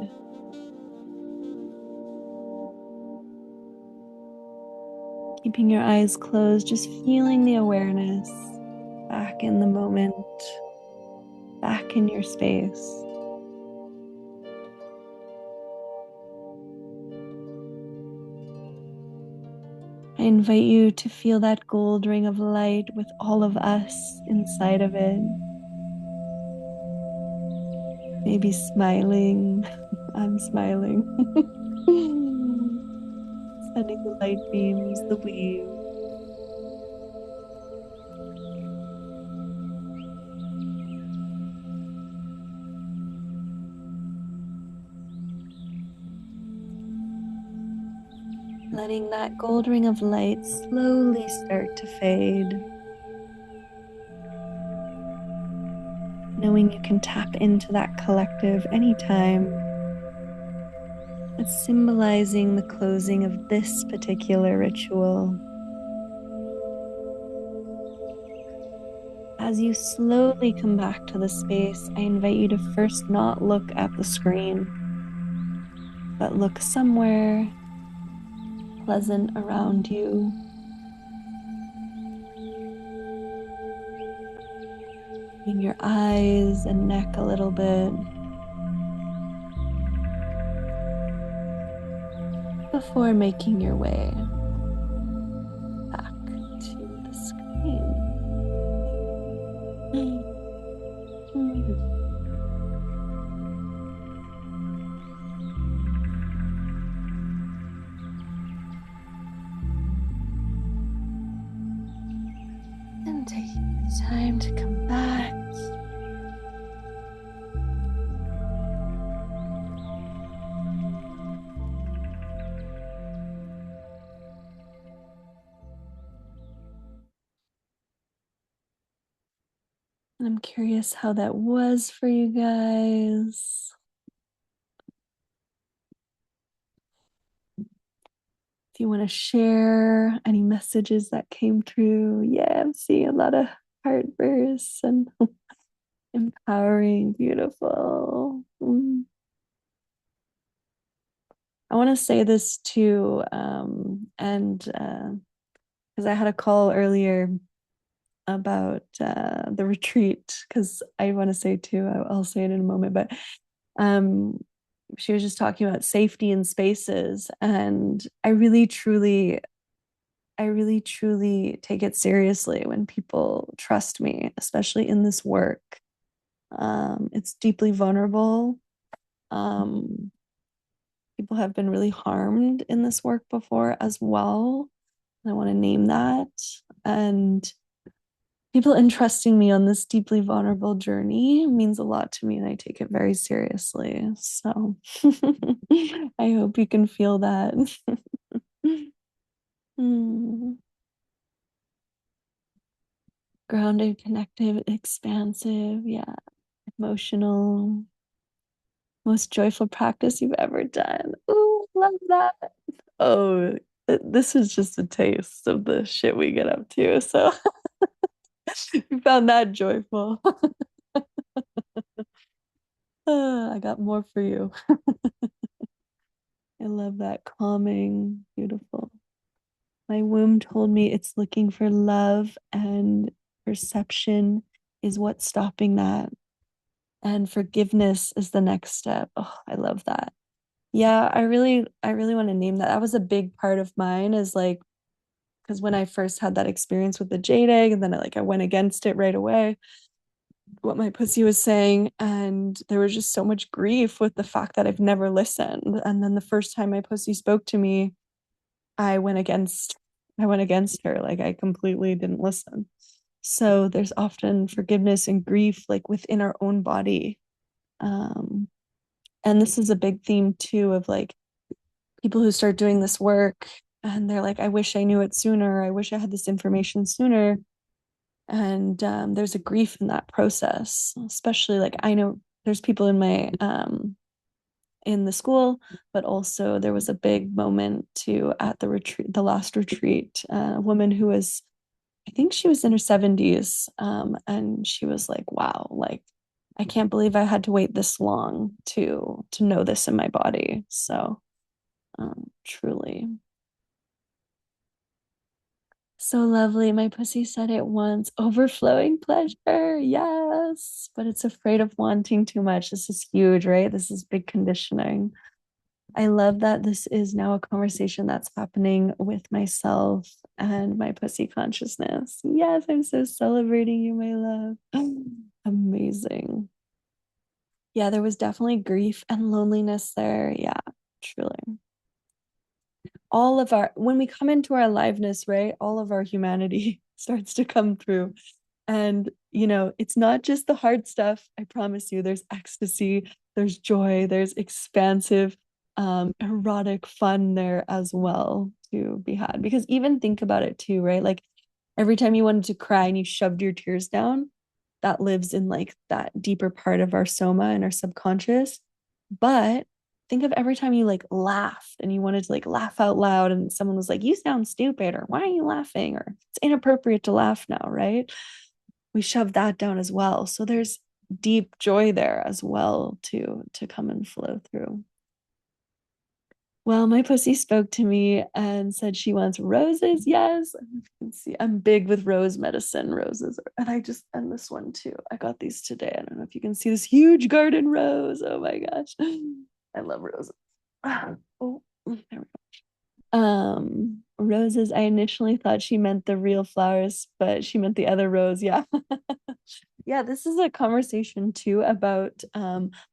Keeping your eyes closed, just feeling the awareness back in the moment, back in your space. I invite you to feel that gold ring of light with all of us inside of it. Maybe smiling. I'm smiling. Sending the light beams, the weave. Letting that gold ring of light slowly start to fade. Knowing you can tap into that collective anytime. It's symbolizing the closing of this particular ritual. As you slowly come back to the space, I invite you to first not look at the screen, but look somewhere pleasant around you. Moving your eyes and neck a little bit before making your way back to the screen. And taking the time to come back. And I'm curious how that was for you guys. If you want to share any messages that came through, yeah, I'm seeing a lot of heart bursts and empowering, beautiful. I want to say this too, and because I had a call earlier about the retreat, because I want to say too, I'll say it in a moment, but she was just talking about safety in spaces, and I really truly take it seriously when people trust me, especially in this work. It's deeply vulnerable. People have been really harmed in this work before as well. I want to name that. And people entrusting me on this deeply vulnerable journey means a lot to me, and I take it very seriously. So I hope you can feel that. grounded, connected, expansive, yeah, emotional, most joyful practice you've ever done. Ooh, love that. Oh, this is just a taste of the shit we get up to. So you found that joyful. I got more for you. I love that. Calming, beautiful. My womb told me it's looking for love, and perception is what's stopping that. And forgiveness is the next step. Oh, I love that. Yeah, I really want to name that. That was a big part of mine, is like, because when I first had that experience with the jade egg, and then I went against it right away, what my pussy was saying, and there was just so much grief with the fact that I've never listened. And then the first time my pussy spoke to me, I went against I went against her. Like, I completely didn't listen. So there's often forgiveness and grief like within our own body. Um, and this is a big theme too, of like people who start doing this work and they're like, I wish I knew it sooner. I wish I had this information sooner. And there's a grief in that process, especially like I know there's people in my in the school, but also there was a big moment too at the retreat, the last retreat, a woman who was, I think she was in her 70s, and she was like, wow, like I can't believe I had to wait this long to know this in my body. So truly. So lovely. My pussy said it once. Overflowing pleasure. Yes. But it's afraid of wanting too much. This is huge, right? This is big conditioning. I love that this is now a conversation that's happening with myself and my pussy consciousness. Yes, I'm so celebrating you, my love. Amazing. Yeah, there was definitely grief and loneliness there. Yeah, truly. All of our, when we come into our aliveness, right, all of our humanity starts to come through. And, it's not just the hard stuff. I promise you, there's ecstasy, there's joy, there's expansive, erotic fun there as well to be had. Because even think about it too, right? Like every time you wanted to cry and you shoved your tears down, that lives in like that deeper part of our soma and our subconscious. But think of every time you like laughed and you wanted to like laugh out loud and someone was like, you sound stupid, or why are you laughing? Or it's inappropriate to laugh now, right? We shove that down as well. So there's deep joy there as well to come and flow through. Well, my pussy spoke to me and said she wants roses. Yes. You can see I'm big with rose medicine, roses. And this one too. I got these today. I don't know if you can see this huge garden rose. Oh my gosh. I love roses. Oh, there we go. Roses. I initially thought she meant the real flowers, but she meant the other rose. Yeah. Yeah, this is a conversation too about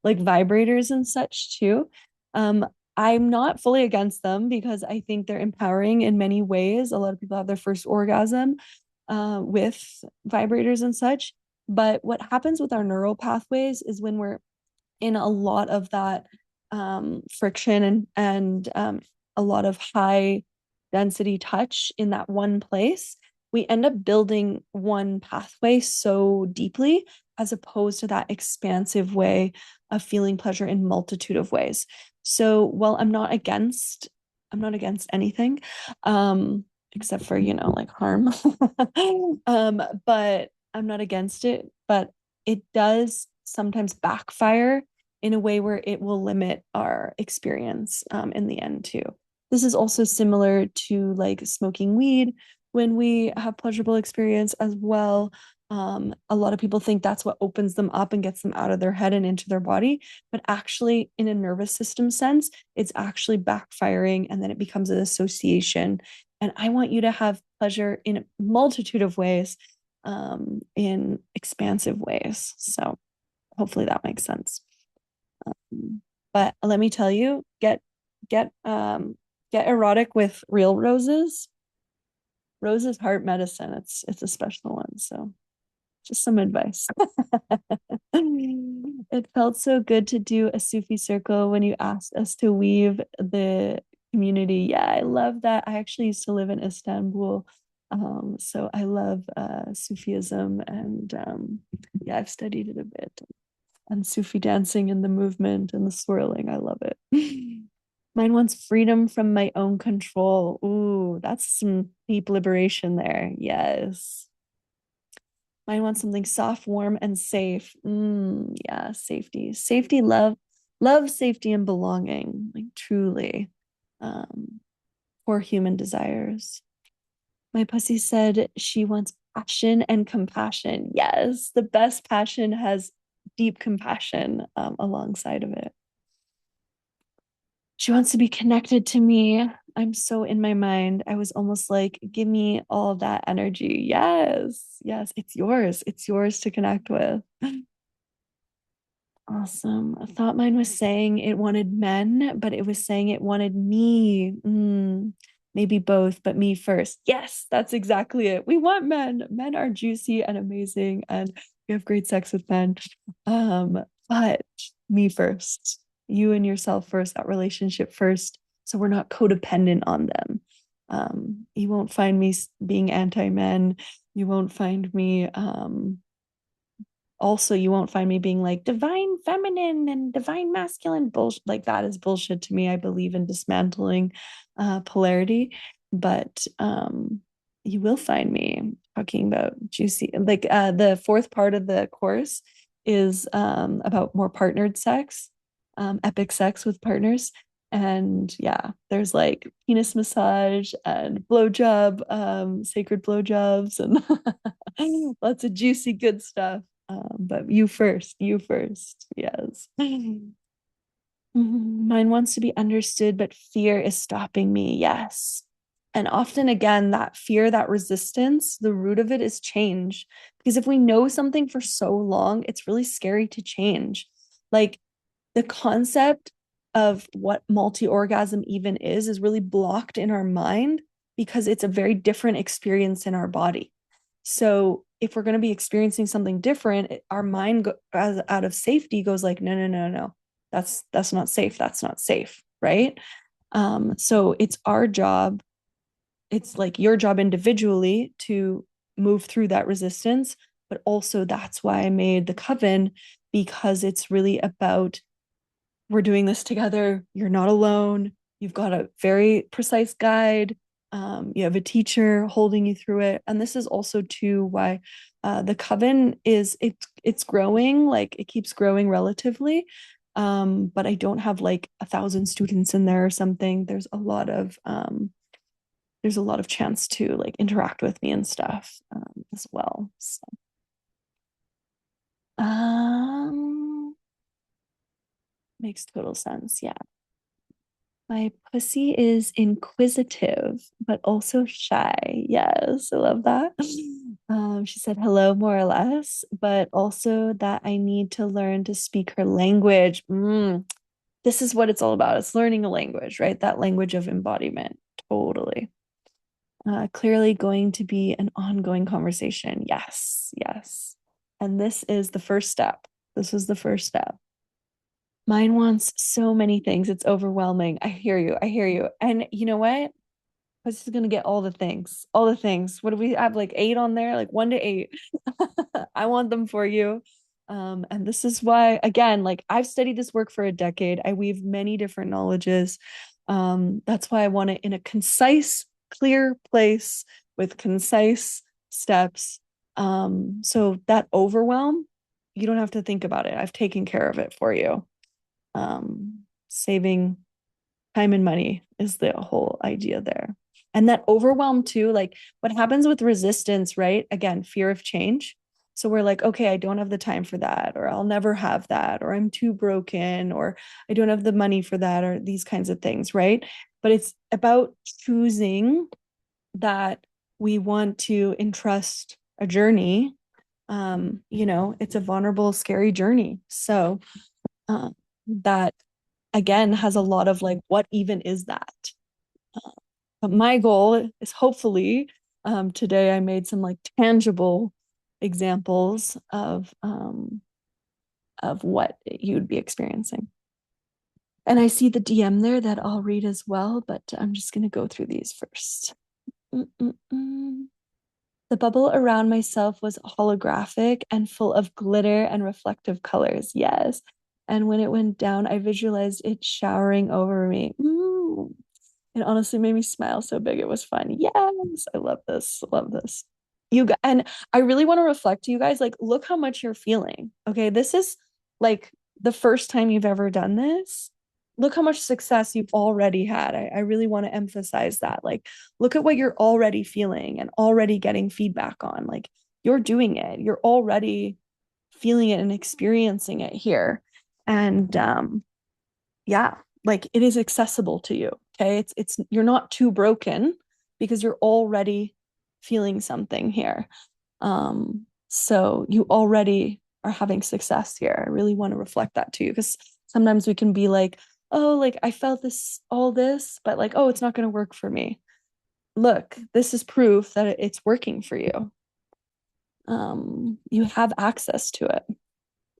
like vibrators and such too. Um, I'm not fully against them because I think they're empowering in many ways. A lot of people have their first orgasm with vibrators and such. But what happens with our neural pathways is when we're in a lot of that friction and a lot of high density touch in that one place, we end up building one pathway so deeply as opposed to that expansive way of feeling pleasure in multitude of ways. So while I'm not against anything, except for, like harm. But I'm not against it, but it does sometimes backfire in a way where it will limit our experience in the end too. This is also similar to like smoking weed when we have pleasurable experience as well. A lot of people think that's what opens them up and gets them out of their head and into their body. But actually, in a nervous system sense, it's actually backfiring and then it becomes an association. And I want you to have pleasure in a multitude of ways, in expansive ways. So hopefully that makes sense. But let me tell you, get erotic with real roses. Rose is heart medicine. It's a special one. So just some advice. It felt so good to do a Sufi circle when you asked us to weave the community. Yeah, I love that. I actually used to live in Istanbul So I love Sufism, and yeah, I've studied it a bit. And Sufi dancing and the movement and the swirling, I love it. Mine wants freedom from my own control. Ooh, that's some deep liberation there. Yes. Mine wants something soft, warm, and safe. Yeah, safety. Safety, love, safety, and belonging. Like truly. For human desires. My pussy said she wants passion and compassion. Yes, the best passion has deep compassion alongside of it. She wants to be connected to me. I'm so in my mind. I was almost like, give me all of that energy. Yes, yes, it's yours. It's yours to connect with. Awesome. I thought mine was saying it wanted men, but it was saying it wanted me. Maybe both, but me first. Yes, that's exactly it. We want men. Men are juicy and amazing, and we have great sex with men. But me first. You and yourself first, that relationship first. So we're not codependent on them. You won't find me being anti-men. You won't find me also you won't find me being like divine feminine and divine masculine bullshit. Like that is bullshit to me. I believe in dismantling polarity, but you will find me talking about juicy, like the fourth part of the course is about more partnered sex, epic sex with partners. And yeah, there's like penis massage and blowjob, sacred blowjobs, and lots of juicy good stuff. But you first, yes. Mine wants to be understood, but fear is stopping me. Yes. And often, again, that fear, that resistance, the root of it is change. Because if we know something for so long, it's really scary to change. Like the concept of what multi-orgasm even is really blocked in our mind because it's a very different experience in our body. So if we're going to be experiencing something different, our mind out of safety goes like, no, no, no, no, that's not safe. That's not safe, right? So it's our job. It's like your job individually to move through that resistance, but also that's why I made the coven, because it's really about we're doing this together. You're not alone. You've got a very precise guide. You have a teacher holding you through it. And this is also too why the coven it's growing, like it keeps growing relatively. But I don't have like 1,000 students in there or something. There's a lot of chance to like interact with me and stuff as well. So, makes total sense. Yeah. My pussy is inquisitive, but also shy. Yes, I love that. She said hello, more or less, but also that I need to learn to speak her language. This is what it's all about. It's learning a language, right? That language of embodiment. Totally. Clearly going to be an ongoing conversation. Yes, yes. And this is the first step. This was the first step. Mine wants so many things. It's overwhelming. I hear you. I hear you. And you know what? This is gonna get all the things. All the things. What do we have? Like 8 on there? Like 1 to 8. I want them for you. And this is why, again, like I've studied this work for a decade. I weave many different knowledges. That's why I want it in a concise, clear place with concise steps. So that overwhelm, you don't have to think about it. I've taken care of it for you. Saving time and money is the whole idea there. And that overwhelm too, like what happens with resistance, right? Again, fear of change. So we're like, okay, I don't have the time for that, or I'll never have that, or I'm too broken, or I don't have the money for that, or these kinds of things, right? But it's about choosing that we want to entrust a journey. It's a vulnerable, scary journey. So that again has a lot of like, what even is that? But my goal is hopefully today I made some like tangible examples of what you'd be experiencing. And I see the DM there that I'll read as well, but I'm just going to go through these first. The bubble around myself was holographic and full of glitter and reflective colors. Yes. And when it went down, I visualized it showering over me. Ooh. It honestly made me smile so big. It was fun. Yes. I love this. Love this. And I really want to reflect to you guys, like, look how much you're feeling. Okay. This is like the first time you've ever done this. Look how much success you've already had. I really want to emphasize that. Like, look at what you're already feeling and already getting feedback on. Like, you're doing it. You're already feeling it and experiencing it here. And yeah, like it is accessible to you. Okay. It's you're not too broken because you're already feeling something here. So you already are having success here. I really want to reflect that to you because sometimes we can be like, oh, like I felt this, all this, but like, oh, it's not going to work for me. Look, this is proof that it's working for you. You have access to it.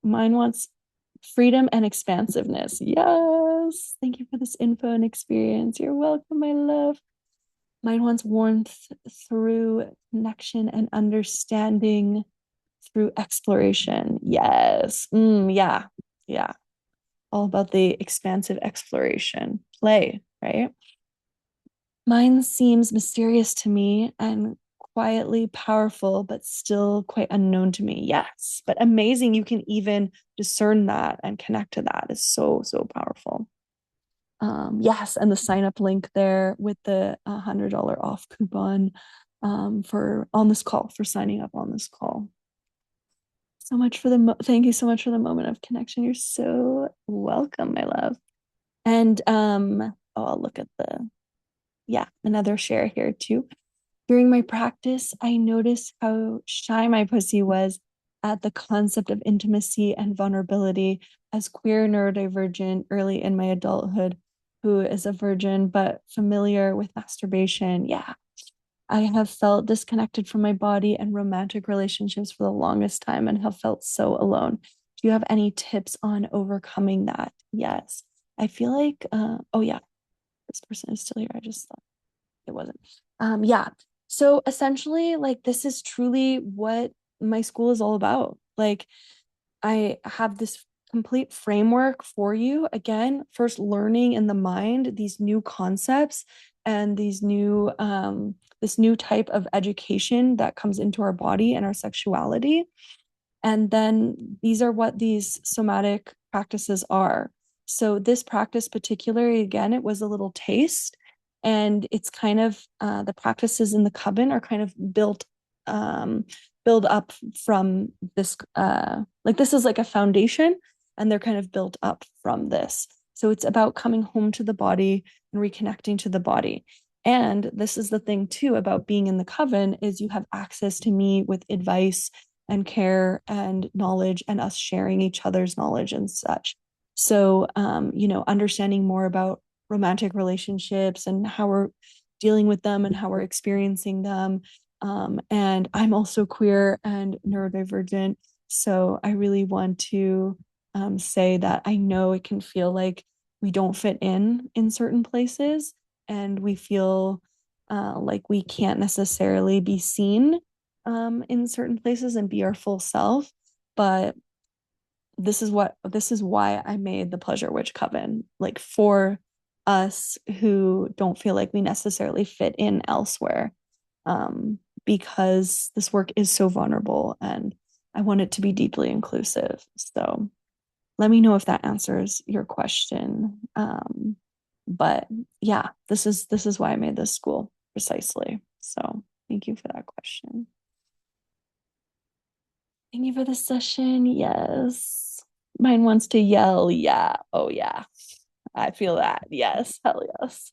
Mine wants freedom and expansiveness. Yes. Thank you for this info and experience. You're welcome, my love. Mine wants warmth through connection and understanding through exploration. Yes. Yeah. Yeah. All about the expansive exploration. Play, right? Mine seems mysterious to me and quietly powerful, but still quite unknown to me. Yes, but amazing. You can even discern that and connect to that is so, so powerful. Yes, and the sign up link there with the $100 off coupon for on this call for signing up on this call. So much for thank you so much for the moment of connection. You're so welcome, my love. And oh, I'll look at the another share here too. During my practice, I noticed how shy my pussy was at the concept of intimacy and vulnerability as queer neurodivergent early in my adulthood, who is a virgin but familiar with masturbation. Yeah, I have felt disconnected from my body and romantic relationships for the longest time and have felt so alone. Do you have any tips on overcoming that? Yes. I feel like, oh yeah, this person is still here. I just thought it wasn't. Yeah. So essentially, like, this is truly what my school is all about. Like, I have this complete framework for you. Again, first learning in the mind these new concepts and this new type of education that comes into our body and our sexuality. And then these are what these somatic practices are. So this practice particularly, again, it was a little taste, and it's kind of the practices in the coven are kind of build up from this like this is like a foundation, and they're kind of built up from this. So it's about coming home to the body and reconnecting to the body. And this is the thing too about being in the coven is you have access to me with advice and care and knowledge and us sharing each other's knowledge and such. So, understanding more about romantic relationships and how we're dealing with them and how we're experiencing them. And I'm also queer and neurodivergent. So I really want to say that I know it can feel like we don't fit in certain places and we feel like we can't necessarily be seen in certain places and be our full self. But this is why I made the Pleasure Witch Coven, like for us who don't feel like we necessarily fit in elsewhere. Because this work is so vulnerable and I want it to be deeply inclusive. So let me know if that answers your question. But yeah, this is why I made this school precisely. So thank you for that question. Thank you for the session. Yes. Mine wants to yell. Yeah. Oh, yeah. I feel that. Yes. Hell yes.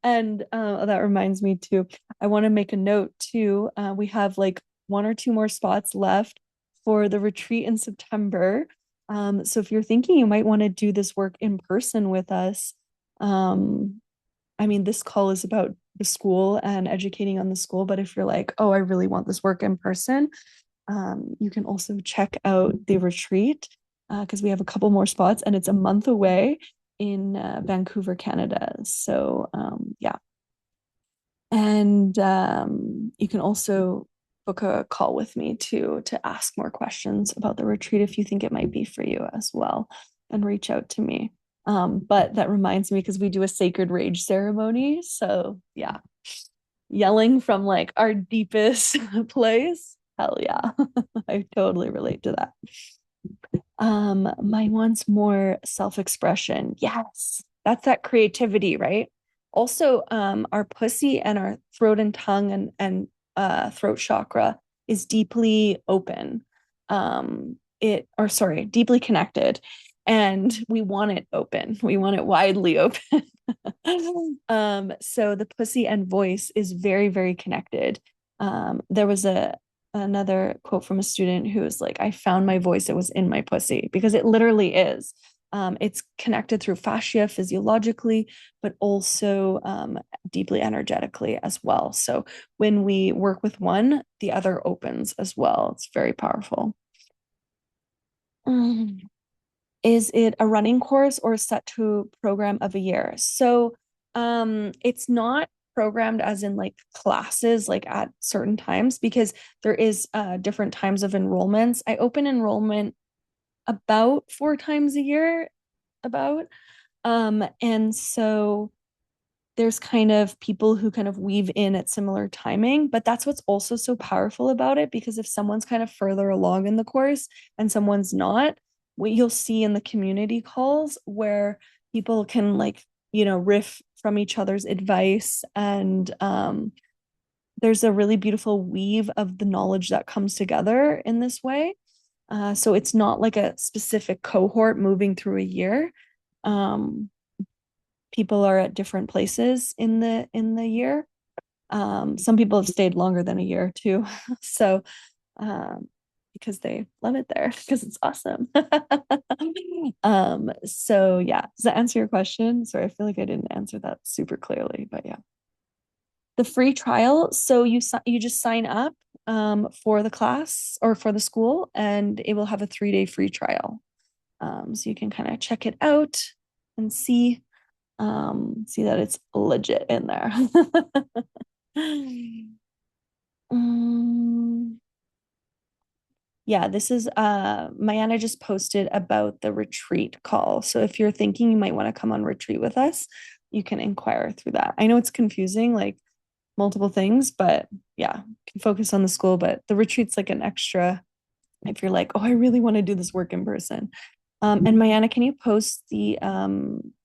And that reminds me too, I want to make a note too. We have like one or two more spots left for the retreat in September. So if you're thinking you might want to do this work in person with us, I mean, this call is about the school and educating on the school, but if you're like, oh, I really want this work in person, you can also check out the retreat because we have a couple more spots and it's a month away in Vancouver, Canada. So yeah. And you can also book a call with me to ask more questions about the retreat if you think it might be for you as well, and reach out to me. But that reminds me because we do a sacred rage ceremony. So yeah, yelling from like our deepest place. Hell yeah. I totally relate to that. Mine wants more self-expression. Yes, that's that creativity, right? Also, our pussy and our throat and tongue and throat chakra is deeply open. Deeply connected. And we want it open. We want it widely open. So the pussy and voice is very, very connected. There was another quote from a student who was like, I found my voice, it was in my pussy, because it literally is. It's connected through fascia physiologically, but also deeply energetically as well. So when we work with one, the other opens as well. It's very powerful. Is it a running course or set to program of a year? So it's not programmed as in like classes like at certain times, because there is different times of enrollments. I open enrollment about 4 times a year, about. And so there's kind of people who kind of weave in at similar timing, but that's what's also so powerful about it, because if someone's kind of further along in the course and someone's not, what you'll see in the community calls where people can like, riff from each other's advice, and there's a really beautiful weave of the knowledge that comes together in this way. So it's not like a specific cohort moving through a year. Um, People are at different places in the year. Some people have stayed longer than a year too. So because they love it there, because it's awesome. So yeah, does that answer your question? Sorry, I feel like I didn't answer that super clearly, but yeah. The free trial, so you just sign up for the class or for the school, and it will have a 3-day free trial. So you can kind of check it out and see that it's legit in there. um, yeah, this is Mayana just posted about the retreat call. So if you're thinking you might want to come on retreat with us, you can inquire through that. I know it's confusing, like multiple things, but yeah, can focus on the school, but the retreat's like an extra if you're like, oh, I really want to do this work in person. And Mayana, can you post the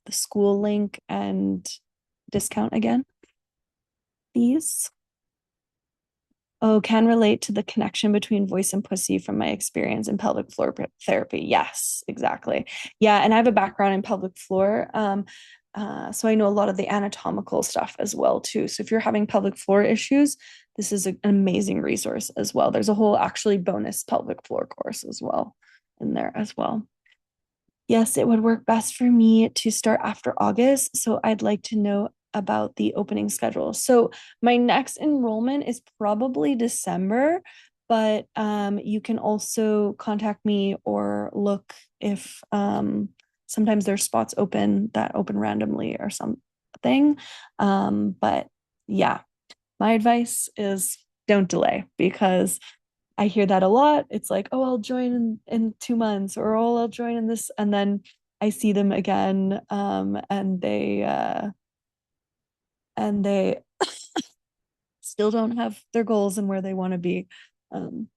school link and discount again, please? Oh, can relate to the connection between voice and pussy from my experience in pelvic floor therapy. Yes, exactly. Yeah, and I have a background in pelvic floor. So I know a lot of the anatomical stuff as well too. So if you're having pelvic floor issues, this is an amazing resource as well. There's a whole actually bonus pelvic floor course as well in there as well. Yes, it would work best for me to start after August. So I'd like to know about the opening schedule. So my next enrollment is probably December, but you can also contact me or look if sometimes there's spots open that open randomly or something. But yeah, my advice is don't delay, because I hear that a lot. It's like, oh, I'll join in 2 months, or oh, I'll join in this, and then I see them again, and they still don't have their goals and where they want to be. Um,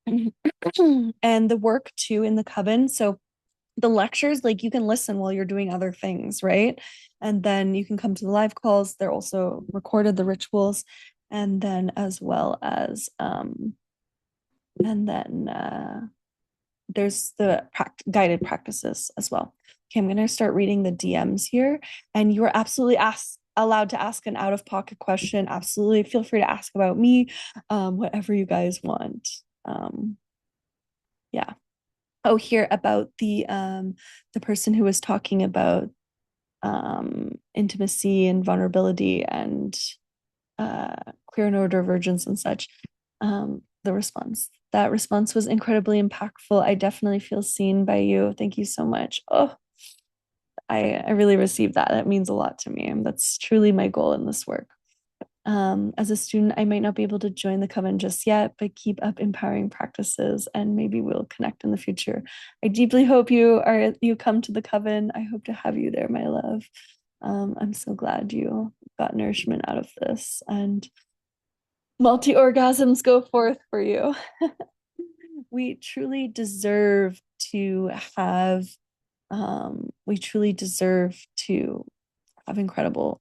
and the work too in the coven. So the lectures, like you can listen while you're doing other things, right? And then you can come to the live calls. They're also recorded, the rituals, and then as well as and then there's the guided practices as well. Okay, I'm going to start reading the DMs here, and you are absolutely allowed to ask an out-of-pocket question. Absolutely, feel free to ask about me, whatever you guys want. Yeah. Oh, here about the person who was talking about intimacy and vulnerability and queer neurodivergence and such. The response. That response was incredibly impactful. I definitely feel seen by you. Thank you so much. Oh, I really received that. That means a lot to me. That's truly my goal in this work. As a student, I might not be able to join the coven just yet, but keep up empowering practices and maybe we'll connect in the future. I deeply hope you come to the coven. I hope to have you there, my love. I'm so glad you got nourishment out of this and multi orgasms go forth for you. We truly deserve to have we truly deserve to have incredible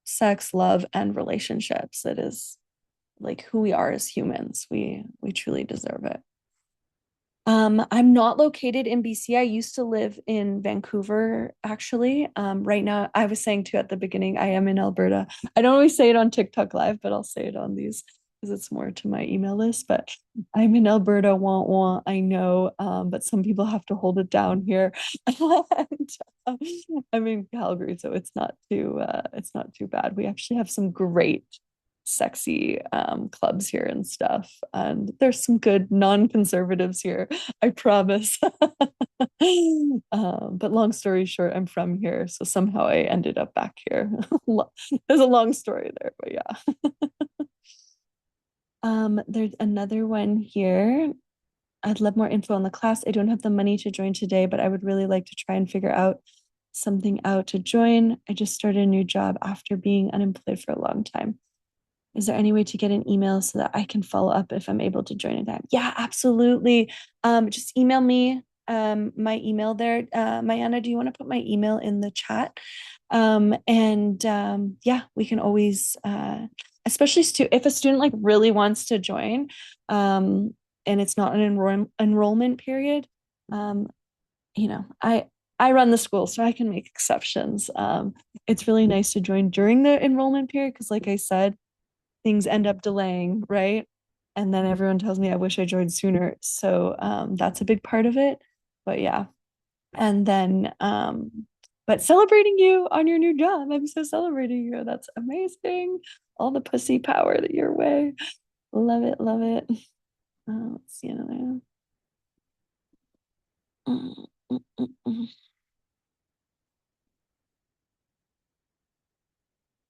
sex, love, and relationships. It is like who we are as humans. We truly deserve it. I'm not located in BC. I used to live in Vancouver, actually. Right now, I was saying too at the beginning, I am in Alberta. I don't always say it on TikTok Live, but I'll say it on these because it's more to my email list. But I'm in Alberta, wah, I know, but some people have to hold it down here. And, I'm in Calgary, so it's not too bad. We actually have some great sexy clubs here and stuff. And there's some good non-conservatives here, I promise. But long story short, I'm from here, so somehow I ended up back here. There's a long story there, but yeah. There's another one here. I'd love more info on the class. I don't have the money to join today, but I would really like to try and figure out something out to join. I just started a new job after being unemployed for a long time. Is there any way to get an email so that I can follow up if I'm able to join in time? Yeah, absolutely. Just email me my email there. Mayana, do you want to put my email in the chat? Yeah, we can always, especially if a student like really wants to join, and it's not an enrollment period, you know, I run the school, so I can make exceptions. It's really nice to join during the enrollment period because, like I said, things end up delaying, right? And then everyone tells me I wish I joined sooner. So that's a big part of it. But yeah. And then but celebrating you on your new job. I'm so celebrating you. That's amazing. All the pussy power that your way. Love it, love it. Let's see another. Mm, mm, mm, mm.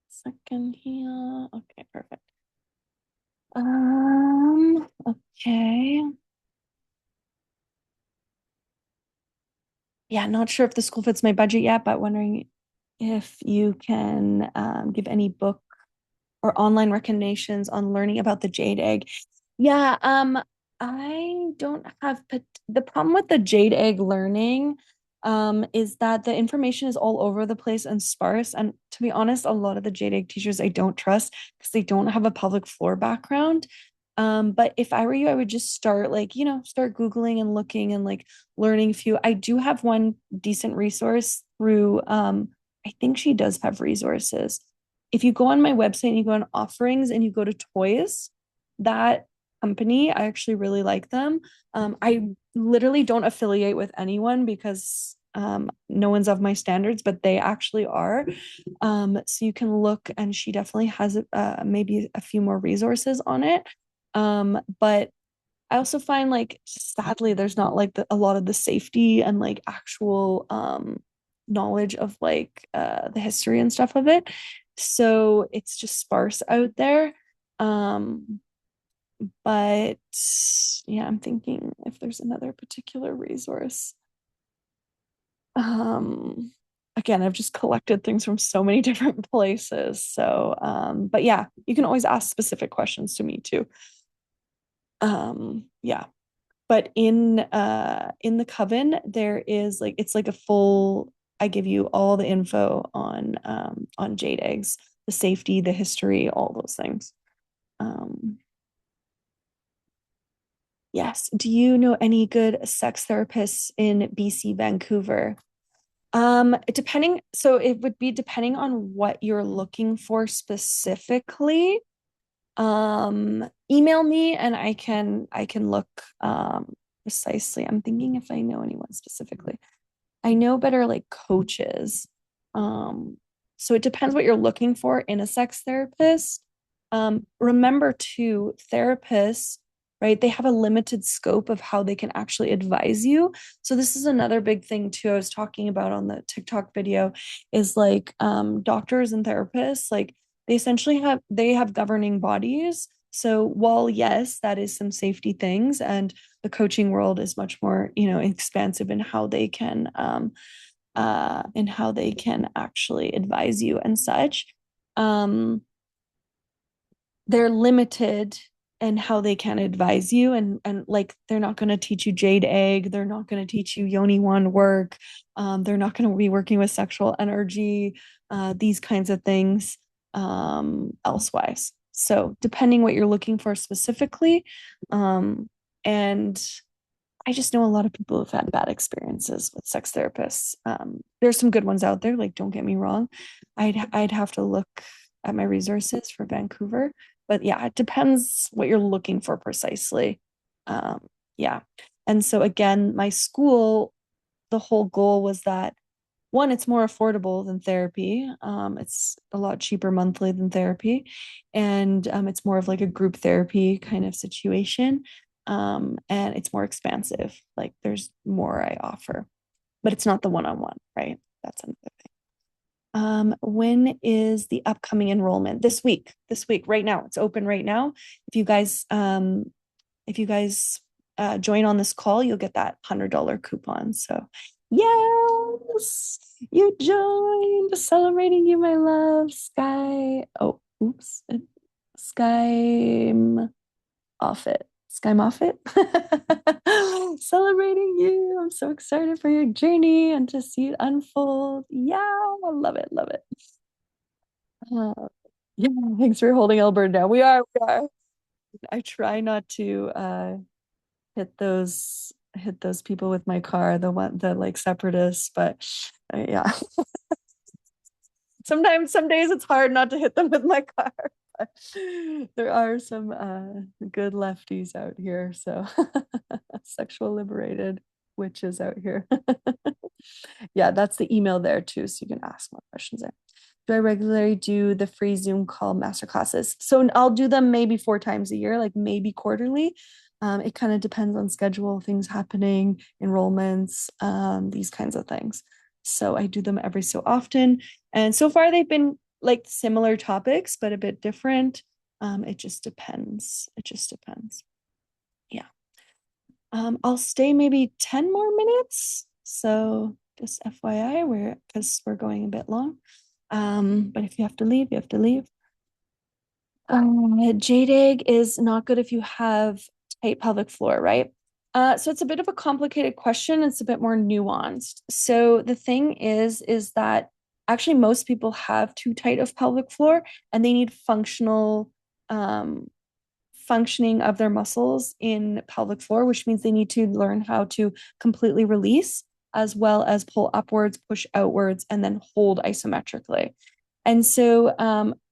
Second here. Okay, perfect. Okay. Yeah, not sure if the school fits my budget yet, but wondering if you can give any book or online recommendations on learning about the jade egg. Yeah, I don't have the problem with the jade egg learning is that the information is all over the place and sparse. And to be honest, a lot of the jade egg teachers I don't trust because they don't have a pelvic floor background. But if I were you, I would just start like, start Googling and looking and like learning a few. I do have one decent resource through I think she does have resources. If you go on my website and you go on offerings and you go to toys, that company, I actually really like them. I literally don't affiliate with anyone because no one's of my standards, but they actually are. So you can look, and she definitely has maybe a few more resources on it. But I also find like sadly there's not like a lot of the safety and like actual knowledge of like the history and stuff of it. So it's just sparse out there. But yeah, I'm thinking if there's another particular resource. Again, I've just collected things from so many different places. So but yeah, you can always ask specific questions to me too. Yeah. But in the coven, there is like it's like a full, I give you all the info on jade eggs, the safety, the history, all those things. Um, yes. Do you know any good sex therapists in BC, Vancouver? So it would be depending on what you're looking for specifically. Email me and I can look precisely. I'm thinking if I know anyone specifically. I know better like coaches. Um, so it depends what you're looking for in a sex therapist. Remember too, therapists right? They have a limited scope of how they can actually advise you. So this is another big thing too. I was talking about on the TikTok video is like doctors and therapists, like they have governing bodies. So while yes, that is some safety things, and the coaching world is much more, expansive in how they can actually advise you and such. Um, they're limited in how they can advise you, and like they're not going to teach you jade egg, they're not going to teach you yoni wand work, they're not going to be working with sexual energy, these kinds of things, elsewise. So depending what you're looking for specifically, and I just know a lot of people who've had bad experiences with sex therapists. There's some good ones out there, like don't get me wrong. I'd have to look at my resources for Vancouver, but yeah, it depends what you're looking for precisely. Yeah. And so again, my school, the whole goal was that one, it's more affordable than therapy. It's a lot cheaper monthly than therapy. And it's more of like a group therapy kind of situation. And it's more expansive. Like there's more I offer, but it's not the one-on-one, right? That's another thing. When is the upcoming enrollment? This week. This week, right now. It's open right now. If you guys join on this call, you'll get that $100 coupon. So yes, you joined. Celebrating you, my love. Sky. Oh, oops. Sky Moffat. Sky Moffat. Celebrating you. I'm so excited for your journey and to see it unfold. Yeah, I love it. Love it. Yeah, thanks for holding Albert down. We are. I try not to hit those people with my car, the like separatists, but yeah. Sometimes some days it's hard not to hit them with my car. But there are some good lefties out here, so sexual liberated witches out here. Yeah, that's the email there too, so you can ask more questions there. Do I regularly do the free Zoom call masterclasses? So I'll do them maybe 4 times a year, like maybe quarterly. It kind of depends on schedule, things happening, enrollments, these kinds of things. So I do them every so often. And so far they've been like similar topics, but a bit different. It just depends. It just depends. Yeah. I'll stay maybe 10 more minutes. So just FYI, because we're going a bit long. But if you have to leave, you have to leave. Jade egg is not good if you have tight pelvic floor, right? So it's a bit of a complicated question. It's a bit more nuanced. So the thing is that actually most people have too tight of pelvic floor, and they need functioning of their muscles in pelvic floor, which means they need to learn how to completely release as well as pull upwards, push outwards, and then hold isometrically. And so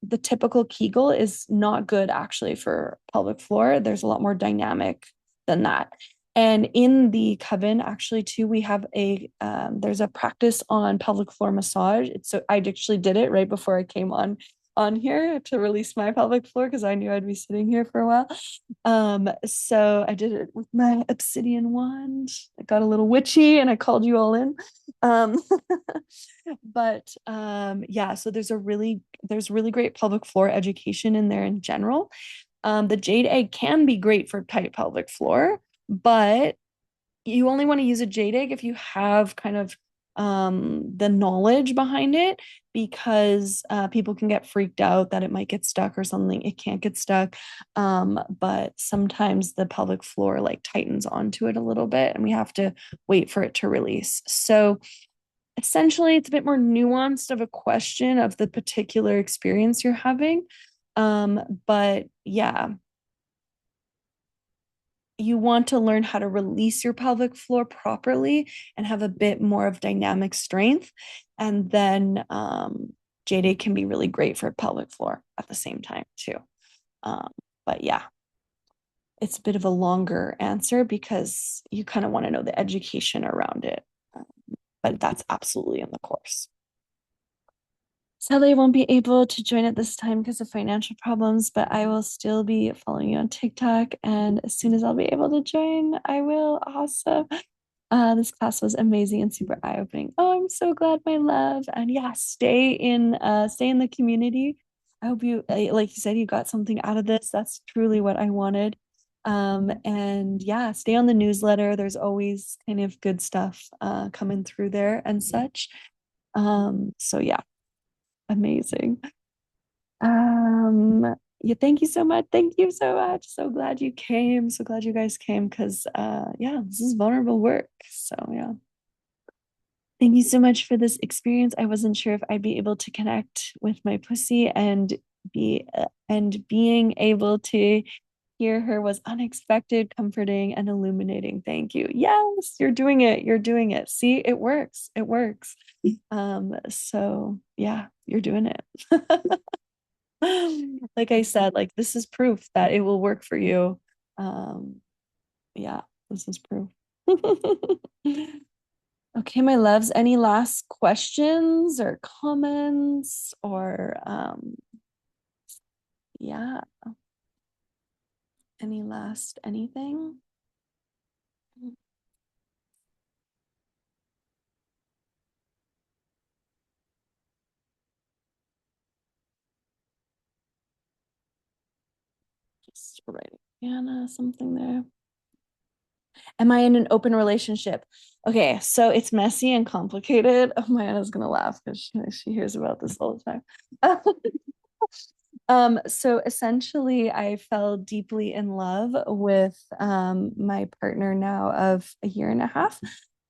the typical Kegel is not good actually for pelvic floor. There's a lot more dynamic than that. And in the coven, actually, too, we have there's a practice on pelvic floor massage. So I actually did it right before I came on here to release my pelvic floor because I knew I'd be sitting here for a while. So I did it with my obsidian wand. I got a little witchy and I called you all in. Um, but yeah, so there's really great pelvic floor education in there in general. The jade egg can be great for tight pelvic floor, but you only want to use a jade egg if you have kind of the knowledge behind it, because people can get freaked out that it might get stuck or something. It can't get stuck, but sometimes the pelvic floor like tightens onto it a little bit, and we have to wait for it to release. So essentially, it's a bit more nuanced of a question of the particular experience you're having. But yeah, you want to learn how to release your pelvic floor properly and have a bit more of dynamic strength. And then JD can be really great for pelvic floor at the same time too. But yeah, it's a bit of a longer answer because you kind of want to know the education around it. But that's absolutely in the course. Sadly, I won't be able to join at this time because of financial problems, but I will still be following you on TikTok. And as soon as I'll be able to join, I will. Awesome. This class was amazing and super eye-opening. Oh, I'm so glad, my love. And yeah, stay in the community. I hope you, like you said, you got something out of this. That's truly what I wanted. And yeah, stay on the newsletter. There's always kind of good stuff coming through there and such. So yeah, amazing. Yeah, thank you so much. Thank you so much. So glad you came. So glad you guys came because yeah, this is vulnerable work. So yeah. Thank you so much for this experience. I wasn't sure if I'd be able to connect with my pussy and being able to hear her was unexpected, comforting, and illuminating. Thank you. Yes, you're doing it. You're doing it. See, it works. It works. So yeah, you're doing it. Like I said, like this is proof that it will work for you. Um, yeah, this is proof. Okay, my loves, any last questions or comments or yeah, any last anything? Just writing Anna something there. Am I in an open relationship? Okay, so it's messy and complicated. Oh, my Anna's gonna laugh because she hears about this all the time. So essentially, I fell deeply in love with my partner now of a year and a half.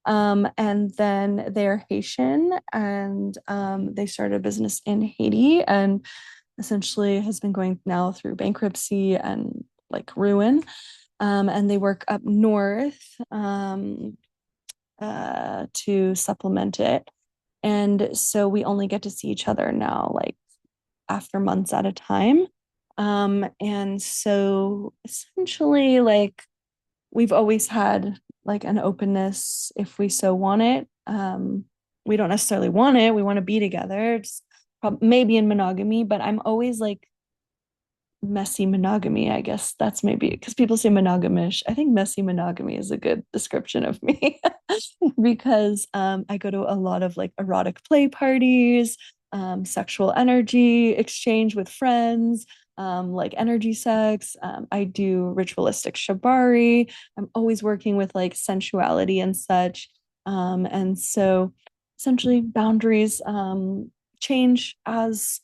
And then they're Haitian and they started a business in Haiti and essentially has been going now through bankruptcy and like ruin. And they work up north to supplement it. And so we only get to see each other now, like after months at a time. And so essentially, like we've always had like an openness if we so want it. We don't necessarily want it, we want to be together. It's maybe in monogamy, but I'm always like messy monogamy, I guess that's maybe because people say monogamish. I think messy monogamy is a good description of me because I go to a lot of like erotic play parties, sexual energy exchange with friends, like energy sex. I do ritualistic shibari. I'm always working with like sensuality and such. And so essentially boundaries change as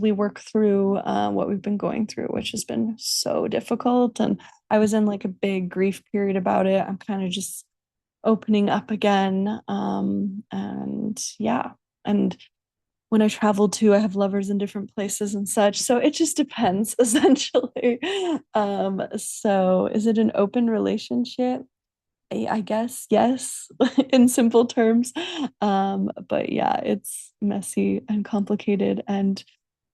we work through what we've been going through, which has been so difficult. And I was in like a big grief period about it. I'm kind of just opening up again. And yeah. And when I travel too, I have lovers in different places and such. So it just depends essentially. So is it an open relationship? I guess yes, in simple terms. But yeah, it's messy and complicated. And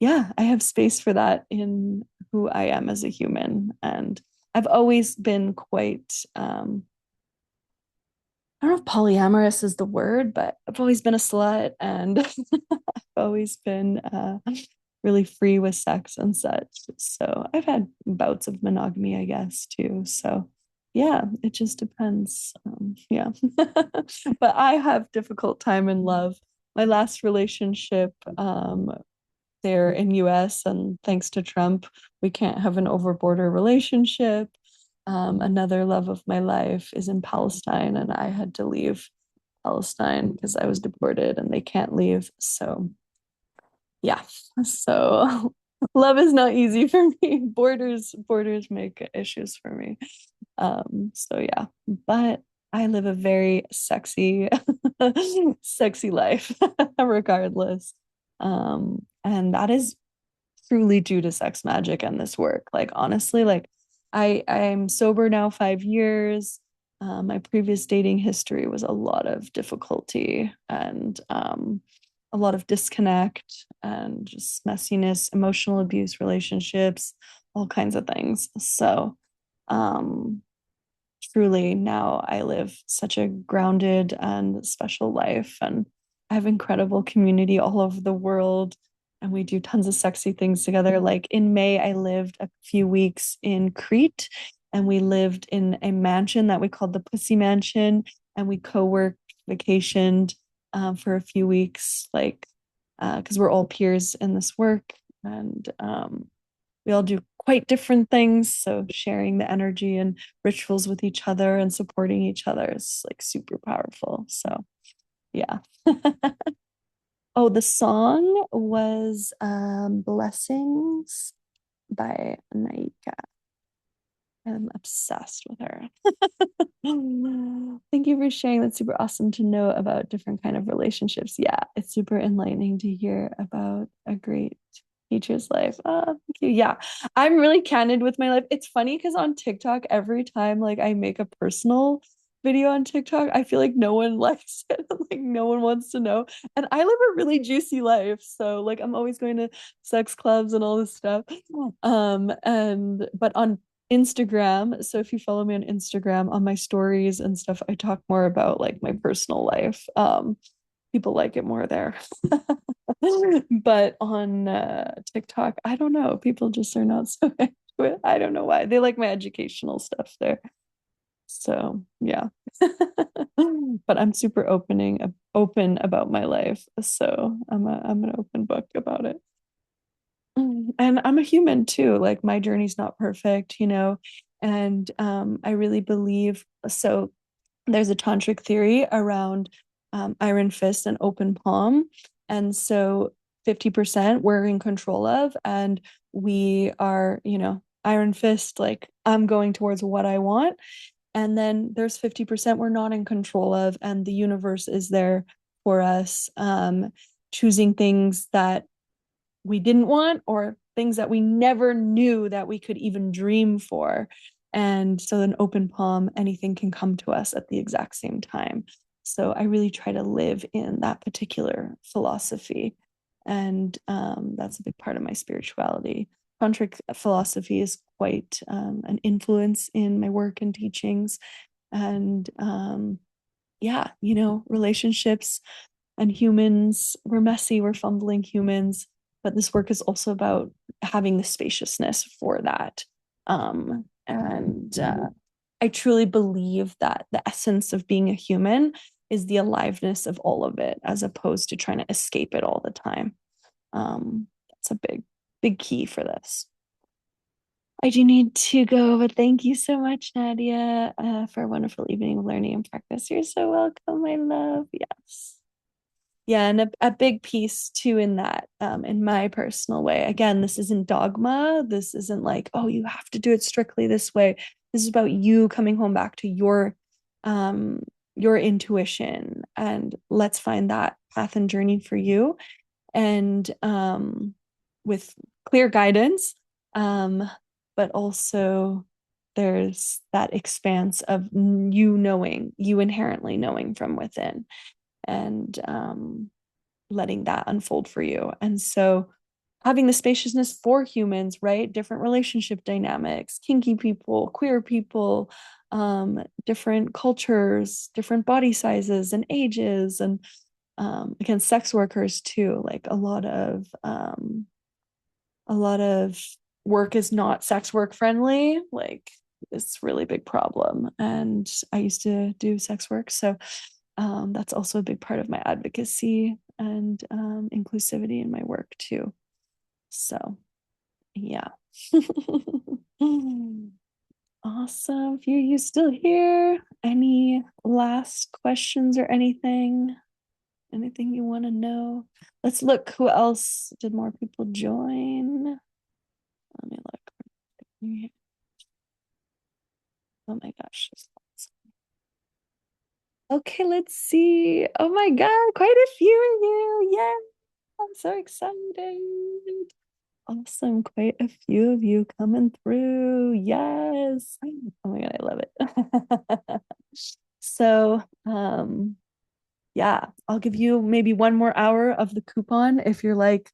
yeah, I have space for that in who I am as a human. And I've always been quite, I don't know if polyamorous is the word, but I've always been a slut and I've always been really free with sex and such. So I've had bouts of monogamy, I guess, too. So yeah, it just depends. Yeah. But I have difficult time in love. My last relationship, there in US, and thanks to Trump, we can't have an over border relationship. Another love of my life is in Palestine, and I had to leave Palestine because I was deported and they can't leave. So yeah, so love is not easy for me. Borders make issues for me. So yeah, but I live a very sexy, sexy life regardless. And that is truly due to sex magic and this work. Like honestly, like I'm sober now 5 years. My previous dating history was a lot of difficulty and a lot of disconnect and just messiness, emotional abuse, relationships, all kinds of things. So um, truly now I live such a grounded and special life and I have incredible community all over the world, and we do tons of sexy things together. Like in May, I lived a few weeks in Crete, and we lived in a mansion that we called the Pussy Mansion, and we co-worked, vacationed for a few weeks, like because we're all peers in this work, and we all do quite different things. So sharing the energy and rituals with each other and supporting each other is like super powerful. So yeah. Oh, the song was Blessings by Naika. I'm obsessed with her. Thank you for sharing. That's super awesome to know about different kind of relationships. Yeah, it's super enlightening to hear about a great teacher's life. Oh, thank you. Yeah, I'm really candid with my life. It's funny because on TikTok, every time like I make a personal video on TikTok, I feel like no one likes it. Like no one wants to know. And I live a really juicy life. So like I'm always going to sex clubs and all this stuff. And but on Instagram. So if you follow me on Instagram on my stories and stuff, I talk more about like my personal life. People like it more there. But on TikTok, I don't know. People just are not so into it. I don't know why. They like my educational stuff there. So yeah. But I'm super open about my life. So I'm an open book about it. And I'm a human too. Like my journey's not perfect, you know. And I really believe so. There's a tantric theory around iron fist and open palm. And so 50% we're in control of, and we are, you know, iron fist, like I'm going towards what I want. And then there's 50% we're not in control of, and the universe is there for us, choosing things that we didn't want or things that we never knew that we could even dream for. And so an open palm, anything can come to us at the exact same time. So I really try to live in that particular philosophy. And that's a big part of my spirituality. Tantric philosophy is quite an influence in my work and teachings. And yeah, you know, relationships and humans, we're messy, we're fumbling humans, but this work is also about having the spaciousness for that. And I truly believe that the essence of being a human is the aliveness of all of it, as opposed to trying to escape it all the time. That's a big key for this. I do need to go, but thank you so much, Nadia, for a wonderful evening of learning and practice. You're so welcome, my love. Yes. Yeah, and a big piece too in that, in my personal way. Again, this isn't dogma. This isn't like, oh, you have to do it strictly this way. This is about you coming home back to your intuition, and let's find that path and journey for you. And with clear guidance, but also there's that expanse of you knowing, you inherently knowing from within, and letting that unfold for you. And so having the spaciousness for humans, right? Different relationship dynamics, kinky people, queer people, different cultures, different body sizes and ages, and again, sex workers too. Like a lot of work is not sex work friendly. Like it's a really big problem. And I used to do sex work, so that's also a big part of my advocacy and inclusivity in my work too. So yeah. Awesome. If you still here, any last questions or anything? Anything you want to know? Let's look. Who else? Did more people join? Let me look. Oh my gosh. Okay, let's see. Oh my God, quite a few of you. Yeah, I'm so excited. Awesome. Quite a few of you coming through. Yes. Oh my God, I love it. So, yeah, I'll give you maybe one more hour of the coupon if you're like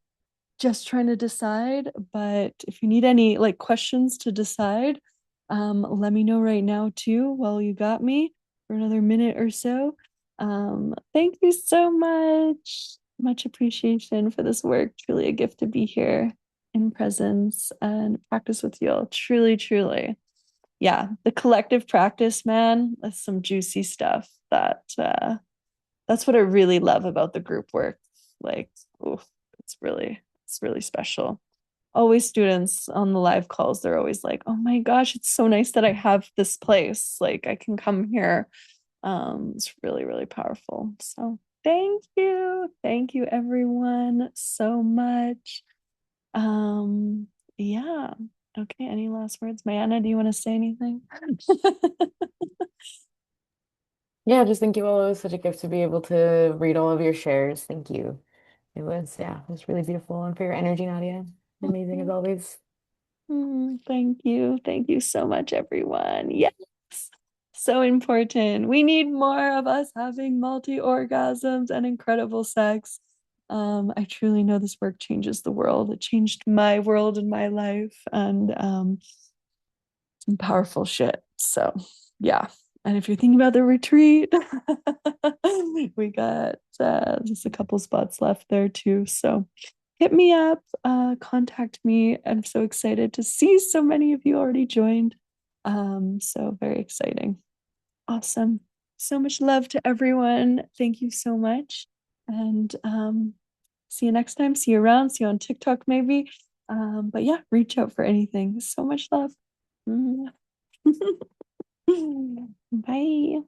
just trying to decide. But if you need any like questions to decide, let me know right now too while you got me for another minute or so. Thank you so much. Much appreciation for this work. Truly a gift to be here in presence and practice with you all. Truly, truly. Yeah, the collective practice, man, that's some juicy stuff that's what I really love about the group work. Like, oof, it's really special. Always students on the live calls, they're always like, oh my gosh, it's so nice that I have this place. Like I can come here. It's really, really powerful. So thank you. Thank you everyone so much. Um, yeah. Okay, any last words? Mayana, do you want to say anything? Yeah, just thank you all. It was such a gift to be able to read all of your shares. Thank you. It was really beautiful. And for your energy, Nadia. Amazing as always. Thank you. Thank you so much, everyone. Yes. So important. We need more of us having multi-orgasms and incredible sex. I truly know this work changes the world. It changed my world and my life and some powerful shit. So yeah. And if you're thinking about the retreat, we got just a couple spots left there too. So hit me up, contact me. I'm so excited to see so many of you already joined. So very exciting. Awesome. So much love to everyone. Thank you so much. And see you next time. See you around. See you on TikTok maybe. But yeah, reach out for anything. So much love. Bye.